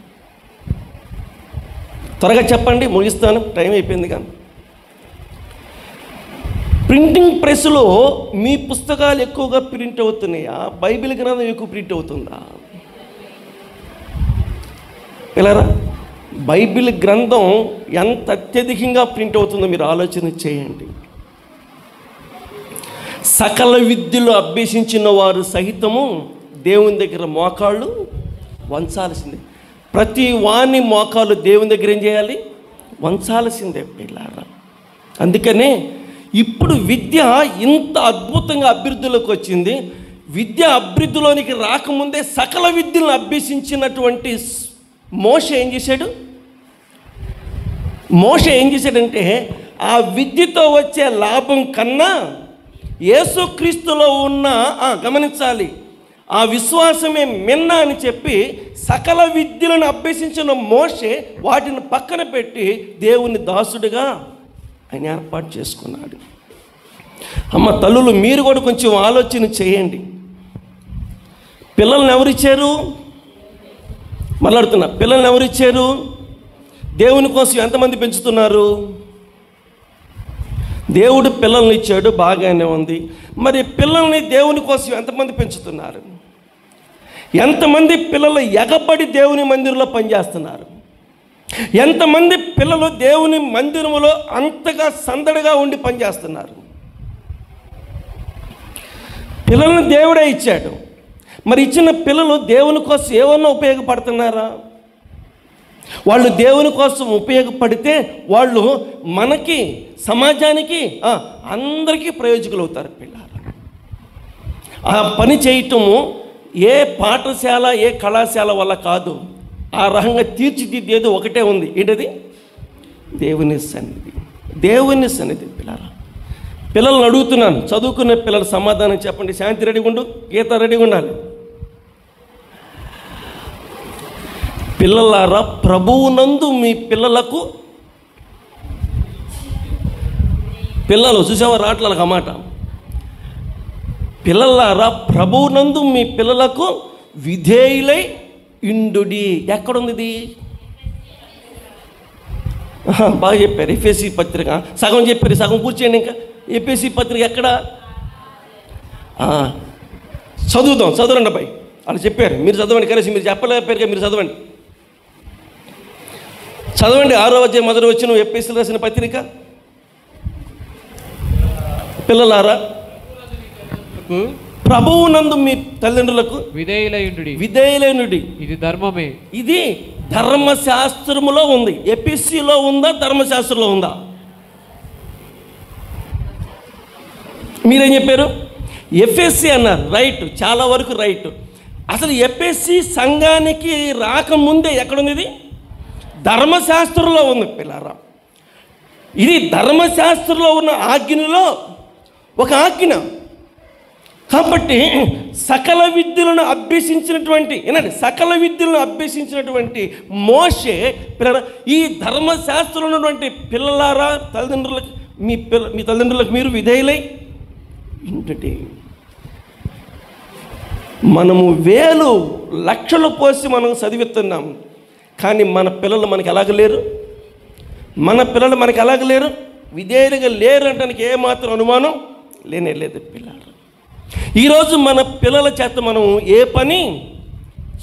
త్వరగా చెప్పండి, ముగిస్తాను, టైం అయిపోయింది. కానీ ప్రింటింగ్ ప్రెస్లో మీ పుస్తకాలు ఎక్కువగా ప్రింట్ అవుతున్నాయా, బైబిల్ గ్రంథం ఎక్కువ ప్రింట్ అవుతుందా? పిల్లరా, బైబిల్ గ్రంథం ఎంత అత్యధికంగా ప్రింట్ అవుతుందో మీరు ఆలోచన చేయండి. సకల విద్యలు అభ్యసించిన వారు సహితము దేవుని దగ్గర మోకాళ్ళు వంచాల్సిందే. ప్రతి వాని మోకాలు దేవుని దగ్గర ఏం చేయాలి? వంచాల్సిందే పిల్లారా. అందుకనే ఇప్పుడు విద్య ఇంత అద్భుతంగా అభివృద్ధిలోకి వచ్చింది. విద్య అభివృద్ధిలోనికి రాకముందే సకల విద్యలను అభ్యసించినటువంటి మోషే ఏం చేశాడంటే ఆ విద్యతో వచ్చే లాభం కన్నా యేసుక్రీస్తులో ఉన్న గమనించాలి, ఆ విశ్వాసమే మిన్న అని చెప్పి సకల విద్యలను అభ్యసించిన మోషే వాటిని పక్కన పెట్టి దేవుని దాసుడిగా ఆయన ఏర్పాటు చేసుకున్నాడు. అమ్మ తల్లులు, మీరు కూడా కొంచెం ఆలోచన చేయండి. పిల్లల్ని ఎవరిచ్చారు? మాట్లాడుతున్నా, పిల్లల్ని ఎవరిచ్చారు? దేవుని కోసం ఎంతమంది పెంచుతున్నారు? దేవుడు పిల్లల్ని ఇచ్చాడు, బాగానే ఉంది. మరి పిల్లల్ని దేవుని కోసం ఎంతమంది పెంచుతున్నారు? ఎంతమంది పిల్లలు ఎగబడి దేవుని మందిరంలో పనిచేస్తున్నారు? ఎంతమంది పిల్లలు దేవుని మందిరంలో అంతగా సందడిగా ఉండి పనిచేస్తున్నారు? పిల్లల్ని దేవుడే ఇచ్చాడు. మరి ఇచ్చిన పిల్లలు దేవుని కోసం ఏమన్నా ఉపయోగపడుతున్నారా? వాళ్ళు దేవుని కోసం ఉపయోగపడితే వాళ్ళు మనకి, సమాజానికి, అందరికీ ప్రయోజకులు అవుతారు. పిల్లలు ఆ పని చేయటము ఏ పాఠశాల, ఏ కళాశాల వల్ల కాదు. ఆ రకంగా తీర్చిదిద్దేది ఒకటే ఉంది. ఏంటది? దేవుని సన్నిధి. దేవుని సన్నిధి. పిల్లలు పిల్లల్ని అడుగుతున్నాను, చదువుకునే పిల్లల సమాధానం చెప్పండి. శాంతి రెడీగా ఉండు, గీత రెడీగా ఉండాలి. పిల్లలారా, ప్రభువునందు మీ పిల్లలకు, పిల్లలు చూసేవారు రావట్లేదు ఆ మాట, పిల్లలారా ప్రభువునందు మీ పిల్లలకు విధేయులై ఇండుడి. ఎక్కడుంది ఇది? బాగా చెప్పారు. ఎఫ్ఎస్సి పత్రిక సగం చెప్పారు, సగం కూర్చోండి. ఇంకా ఎఫ్ఎస్సి పత్రిక ఎక్కడ? చదవండి అబ్బాయి. వాళ్ళు చెప్పారు, మీరు చదవండి. కలిసి మీరు చెప్పలేకపోయారు, మీరు చదవండి. 6వ అధ్యాయం మొదటి వచ్చిన ఎఫ్ఎస్సి రాసిన పత్రిక. పిల్లలారా ప్రభువునందు మీ తల్లిదండ్రులకు విధేయులైనడి. ఇది ధర్మమే. ఇది ధర్మశాస్త్రములో ఉంది. ఎఫ్ఎస్సిలో ఉందా, ధర్మశాస్త్రంలో ఉందా? మీరేం చెప్పారు? ఎఫ్ఎస్సి అన్నారు. రైట్, చాలా వరకు రైట్. అసలు ఎఫ్ఎస్సి సంఘానికి రాకముందే ఎక్కడుంది? ఇది ధర్మశాస్త్రంలో ఉంది. పిల్లరా, ఇది ధర్మశాస్త్రంలో ఉన్న ఆజ్ఞలో ఒక ఆజ్ఞ. కాబట్టి సకల విద్యలను అభ్యసించినటువంటి మోషే ఈ ధర్మశాస్త్రంలో ఉన్నటువంటి పిల్లలారా, తల్లిదండ్రులకు మీ తల్లిదండ్రులకు మీరు విధేయులై ఏంటంటే, మనము వేలు లక్షలు పోసి మనం చదివిస్తున్నాం, కానీ మన పిల్లలు మనకి ఎలాగలేరు? విధేయులుగా లేరు అంటానికి ఏమాత్రం అనుమానం లేనే లేదు. పిల్లలు, ఈరోజు మన పిల్లల చేత మనం ఏ పని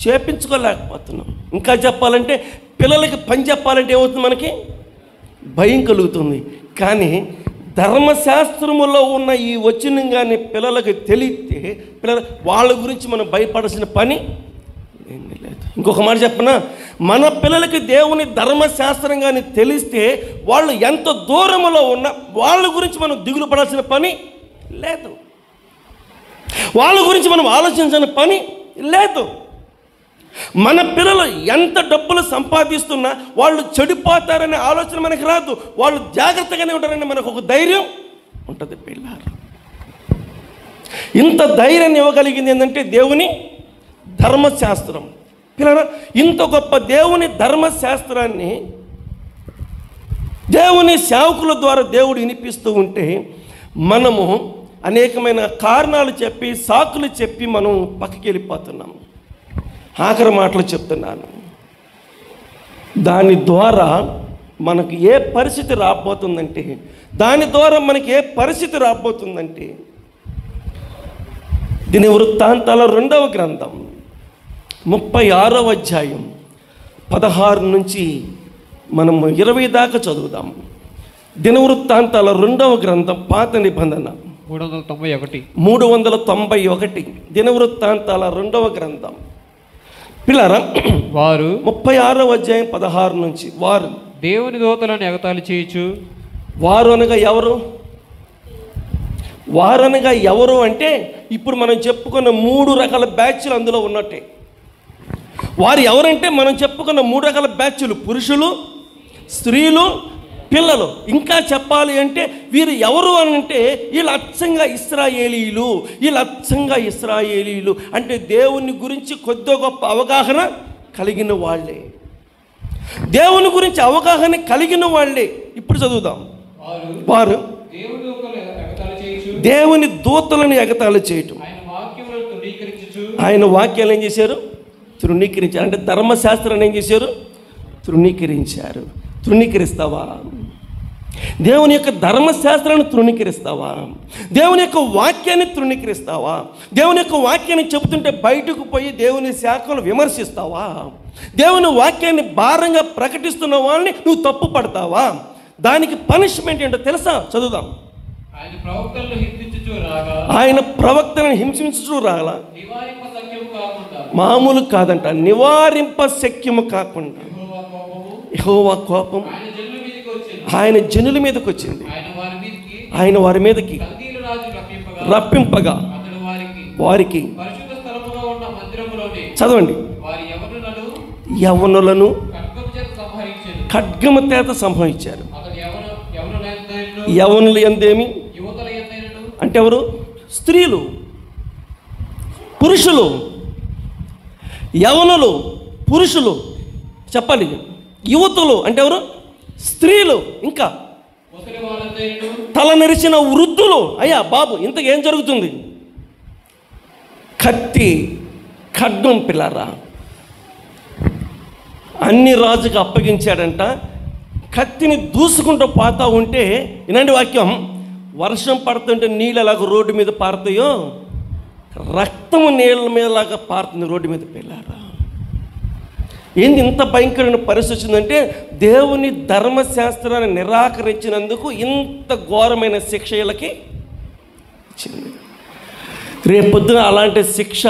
చేపించుకోలేకపోతున్నాం. ఇంకా చెప్పాలంటే పిల్లలకి పని చెప్పాలంటే ఏమవుతుంది? మనకి భయం కలుగుతుంది. కానీ ధర్మశాస్త్రములో ఉన్న ఈ వచనం కానీ పిల్లలకు తెలిస్తే వాళ్ళ గురించి మనం భయపడాల్సిన పని ఏమీ లేదు. ఇంకొక మాట చెప్పనా, మన పిల్లలకి దేవుని ధర్మశాస్త్రం కానీ తెలిస్తే వాళ్ళు ఎంత దూరంలో ఉన్నా వాళ్ళ గురించి మనం దిగులు పడాల్సిన పని లేదు. వాళ్ళ గురించి మనం ఆలోచించిన పని లేదు. మన పిల్లలు ఎంత డబ్బులు సంపాదిస్తున్నా వాళ్ళు చెడిపోతారనే ఆలోచన మనకు రాదు. వాళ్ళు జాగ్రత్తగానే ఉంటారని మనకు ఒక ధైర్యం ఉంటుంది. పిల్లలు, ఇంత ధైర్యాన్ని ఇవ్వగలిగింది ఏంటంటే దేవుని ధర్మశాస్త్రం. పిల్లలు, ఇంత గొప్ప దేవుని ధర్మశాస్త్రాన్ని దేవుని సేవకుల ద్వారా దేవుడు వినిపిస్తూ ఉంటే మనము అనేకమైన కారణాలు చెప్పి, సాకులు చెప్పి మనం పక్కకి వెళ్ళిపోతున్నాము. ఆఖరి మాటలు చెప్తున్నాను, దాని ద్వారా మనకు ఏ పరిస్థితి రాబోతుందంటే దినవృత్తాంతాల 2వ గ్రంథం 36వ అధ్యాయం 16 నుంచి మనం 20 దాకా చదువుదాం. దినవృత్తాంతాల 2వ గ్రంథం, పాత నిబంధన 391. దినవృత్తాంతాల 2వ గ్రంథం. పిల్లరా, వారు 36వ అధ్యాయం 16 నుంచి వారు దేవుని దూతలను ఎగతాళి చేయొచ్చు. వారు అనగా ఎవరు అంటే ఇప్పుడు మనం చెప్పుకున్న 3 రకాల బ్యాచ్లు అందులో ఉన్నట్టే. వారు ఎవరంటే మనం చెప్పుకున్న 3 రకాల బ్యాచ్లు: పురుషులు, స్త్రీలు, పిల్లలు. ఇంకా చెప్పాలి అంటే వీరు ఎవరు అని అంటే వీళ్ళు అచ్చంగా ఇశ్రాయేలీలు అంటే దేవుని గురించి కొద్ది గొప్ప అవగాహన కలిగిన వాళ్ళే. ఇప్పుడు చదువుదాం. వారు దేవుని దూతలను ఎగతాళి చేయటం, ఆయన వాక్యాలు ఏం చేశారు? తృణీకరించారు. అంటే ధర్మశాస్త్రాన్ని ఏం చేశారు? తృణీకరిస్తావా? దేవుని యొక్క ధర్మశాస్త్రాన్ని తృణీకరిస్తావా? దేవుని యొక్క వాక్యాన్ని తృణీకరిస్తావా? దేవుని యొక్క వాక్యాన్ని చెబుతుంటే బయటకు పోయి దేవుని శాఖలు విమర్శిస్తావా? దేవుని వాక్యాన్ని భారంగా ప్రకటిస్తున్న వాళ్ళని నువ్వు తప్పు పడతావా? దానికి పనిష్మెంట్ ఏంటో తెలుసా? చదువుదాం. ఆయన ప్రవక్తలను హింసించుచూ రాగల, మామూలు కాదంట, నివారింప శక్యము కాకుండా యెహోవా కోపం ఆయన జనుల మీదకి వచ్చింది. ఆయన వారి మీదకి రప్పింపగా వారికి చదవండి, యవ్వనులను ఖడ్గము చేత సంహరించారు. యవ్వనులు ఎందేమి అంటే ఎవరు? స్త్రీలు, పురుషులు, యవనులు, పురుషులు, చెప్పాలి, యువతులు అంటే ఎవరు? స్త్రీలు, ఇంకా తల నెరిచిన వృద్ధులు. అయ్యా బాబు, ఇంతకేం జరుగుతుంది? కత్తి, ఖడ్గం పిల్లారా అన్ని రాజుకు అప్పగించాడంట. కత్తిని దూసుకుంటూ పోతా ఉంటే, ఇలాంటి వాక్యం, వర్షం పడుతుంటే నీళ్ళు ఎలాగ రోడ్డు మీద పారుతాయో రక్తము నీళ్ళ మీదలాగా పారుతుంది రోడ్డు మీద పిల్లారా. ఏంది ఇంత భయంకరమైన పరిస్థితి వచ్చిందంటే, దేవుని ధర్మశాస్త్రాన్ని నిరాకరించినందుకు ఇంత ఘోరమైన శిక్ష వీళ్ళకి వచ్చింది. రేపొద్దున అలాంటి శిక్ష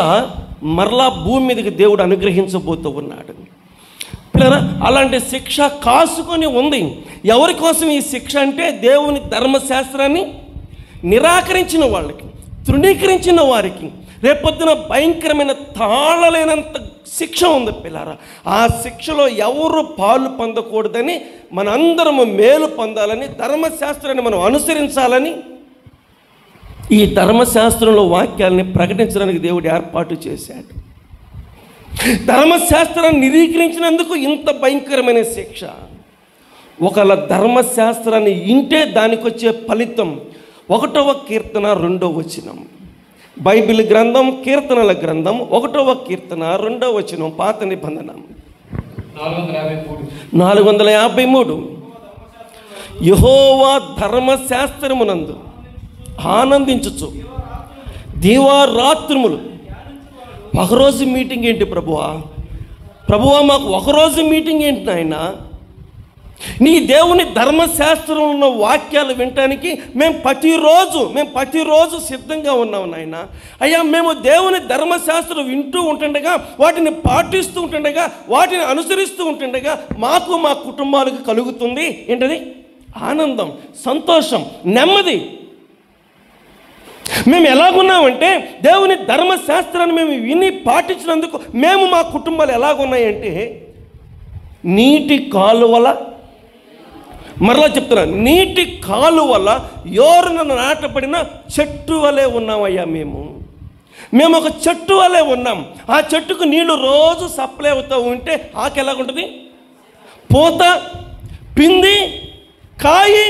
మరలా భూమి మీదకి దేవుడు అనుగ్రహించబోతూ ఉన్నాడు. పిల్లరా, అలాంటి శిక్ష కాసుకొని ఉంది. ఎవరి కోసం ఈ శిక్ష అంటే, దేవుని ధర్మశాస్త్రాన్ని నిరాకరించిన వాళ్ళకి, తృణీకరించిన వారికి రేపొద్దున భయంకరమైన తాళలేనంత శిక్ష ఉంది పిల్లారా. ఆ శిక్షలో ఎవరు పాలు పొందకూడదని, మనందరము మేలు పొందాలని, ధర్మశాస్త్రాన్ని మనం అనుసరించాలని, ఈ ధర్మశాస్త్రంలో వాక్యాలని ప్రకటించడానికి దేవుడు ఏర్పాటు చేశాడు. ధర్మశాస్త్రాన్ని నిరీకరించినందుకు ఇంత భయంకరమైన శిక్ష. ఒకవేళ ధర్మశాస్త్రాన్ని ఇంటే దానికి వచ్చే ఫలితం 1వ కీర్తన 2వ వచనం. బైబిల్ గ్రంథం, కీర్తనల గ్రంథం, 1వ కీర్తన 2వ వచనం, పాత నిబంధన 453. యెహోవా ధర్మశాస్త్రమునందు ఆనందించుచు దీవారాత్రములు. ఒకరోజు మీటింగ్ ఏంటి ప్రభువా? మాకు ఒకరోజు మీటింగ్ ఏంటి నాయన? నీ దేవుని ధర్మశాస్త్రంలో ఉన్న వాక్యాలు వినటానికి మేము ప్రతిరోజు సిద్ధంగా ఉన్నాం నాయన. అయ్యా, మేము దేవుని ధర్మశాస్త్రం వింటూ ఉంటుండగా, వాటిని పాటిస్తూ ఉంటుండగా, వాటిని అనుసరిస్తూ ఉంటుండగా మాకు, మా కుటుంబాలకు కలుగుతుంది ఏంటది? ఆనందం, సంతోషం, నెమ్మది. మేము ఎలాగున్నామంటే, దేవుని ధర్మశాస్త్రాన్ని మేము విని పాటించినందుకు మేము, మా కుటుంబాలు ఎలాగున్నాయంటే, నీటి కాలువల, మరలా చెప్తున్నా, నీటి కాలువల యోరున నాటబడిన చెట్టు వలె ఉన్నామయ్యా. మేము ఒక చెట్టు వలె ఉన్నాం. ఆ చెట్టుకు నీళ్లు రోజు సప్లై అవుతూ ఉంటే ఆకు ఎలాగుంటుంది? పూత, పిండి, కాయి,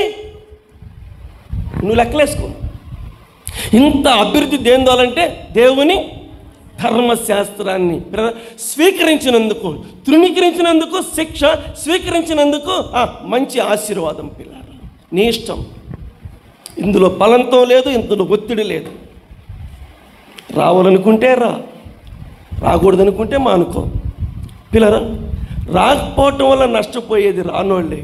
నువ్వు లెక్కలేసుకో. ఇంత అభివృద్ధి దేందాలంటే దేవుని ధర్మశాస్త్రాన్ని స్వీకరించినందుకు, తృణీకరించినందుకు శిక్ష, స్వీకరించినందుకు మంచి ఆశీర్వాదం పిల్లలు. నీ ఇష్టం. ఇందులో బలంతో లేదు, ఇందులో ఒత్తిడి లేదు. రావాలనుకుంటే రాకూడదనుకుంటే మానుకో. పిల్లరా, రాకపోవటం వల్ల నష్టపోయేది రానోళ్ళే,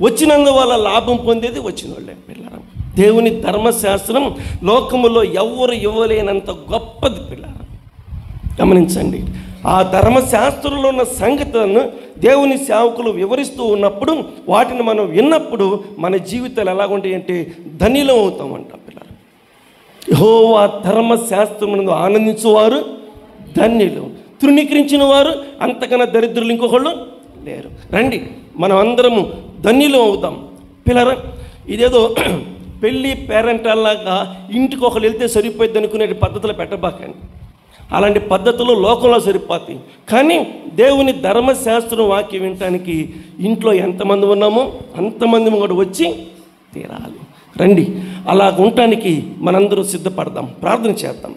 వచ్చినందువల్ల లాభం పొందేది వచ్చినోళ్ళే. పిల్లరా, దేవుని ధర్మశాస్త్రం లోకములో ఎవరు ఇవ్వలేనంత గొప్పది పిల్లరా. గమనించండి, ఆ ధర్మశాస్త్రంలో ఉన్న సంగతులను దేవుని సేవకులు వివరిస్తూ ఉన్నప్పుడు, వాటిని మనం విన్నప్పుడు మన జీవితాలు ఎలాగుంటాయంటే ధన్యులం అవుతామంట పిల్లలు. యెహోవా ధర్మశాస్త్రమునందు ఆనందించువారు ధన్యులు, తృణీకరించిన వారు అంతకన్నా దరిద్రులు ఇంకొకళ్ళు లేరు. రండి, మనం అందరము ధన్యులం అవుతాం పిల్లరా. ఇదేదో పెళ్ళి పేరెంటాల్లాగా ఇంటికి ఒకరు వెళ్తే సరిపోద్ది అనుకునే పద్ధతులు పెట్టబాకండి. అలాంటి పద్ధతులు లోకంలో సరిపోతాయి. కానీ దేవుని ధర్మశాస్త్రం వాక్యం వినటానికి ఇంట్లో ఎంతమంది ఉన్నామో అంతమంది కూడా వచ్చి తీరాలి. రండి, అలా ఉండటానికి మనందరూ సిద్ధపడదాం, ప్రార్థన చేద్దాం.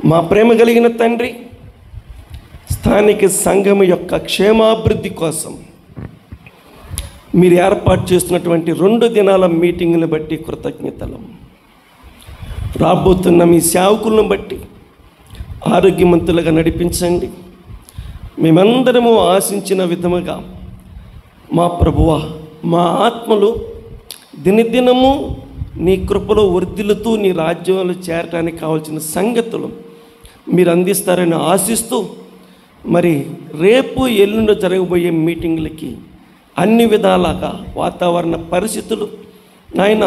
మా ప్రేమ కలిగిన తండ్రి, స్థానిక సంఘం యొక్క క్షేమాభివృద్ధి కోసం మీరు ఏర్పాటు చేస్తున్నటువంటి 2 దినాల మీటింగ్ని బట్టి కృతజ్ఞతలు. రాబోతున్న మీ సేవకులను బట్టి ఆరోగ్యవంతులుగా నడిపించండి. మేమందరము ఆశించిన విధముగా మా ప్రభువా, మా ఆత్మలు దినదినము నీ కృపలో వర్ధిల్లుతూ నీ రాజ్యంలో చేరటానికి కావాల్సిన సంగతులు మీరు అందిస్తారని ఆశిస్తూ, మరి రేపు ఎల్లుండి జరగబోయే మీటింగ్లకి అన్ని విధాలుగా వాతావరణ పరిస్థితులు నాయన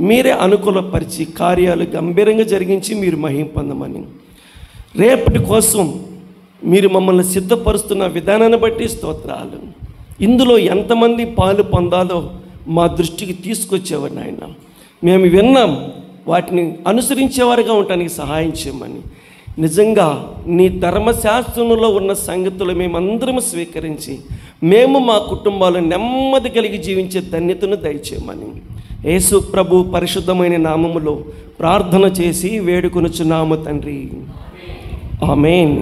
మీరే అనుకూలపరిచి కార్యాలు గంభీరంగా జరిగించి మీరు మహిమ పొందమని, రేపటి కోసం మీరు మమ్మల్ని సిద్ధపరుస్తున్న విధానాన్ని బట్టి స్తోత్రాలు. ఇందులో ఎంతమంది పాలు పొందాలో మా దృష్టికి తీసుకొచ్చేవారు నాయన. మేము విన్నాం, వాటిని అనుసరించేవారుగా ఉండటానికి సహాయం చేయమని, నిజంగా నీ ధర్మశాస్త్రంలో ఉన్న సంగతులు మేమందరం స్వీకరించి మేము మా కుటుంబాలు నెమ్మది కలిగి జీవించే ధన్యతను దయచేయమని యేసు ప్రభు పరిశుద్ధమైన నామములో ప్రార్థన చేసి వేడుకొనుచున్నాము తండ్రి. ఆమేన్.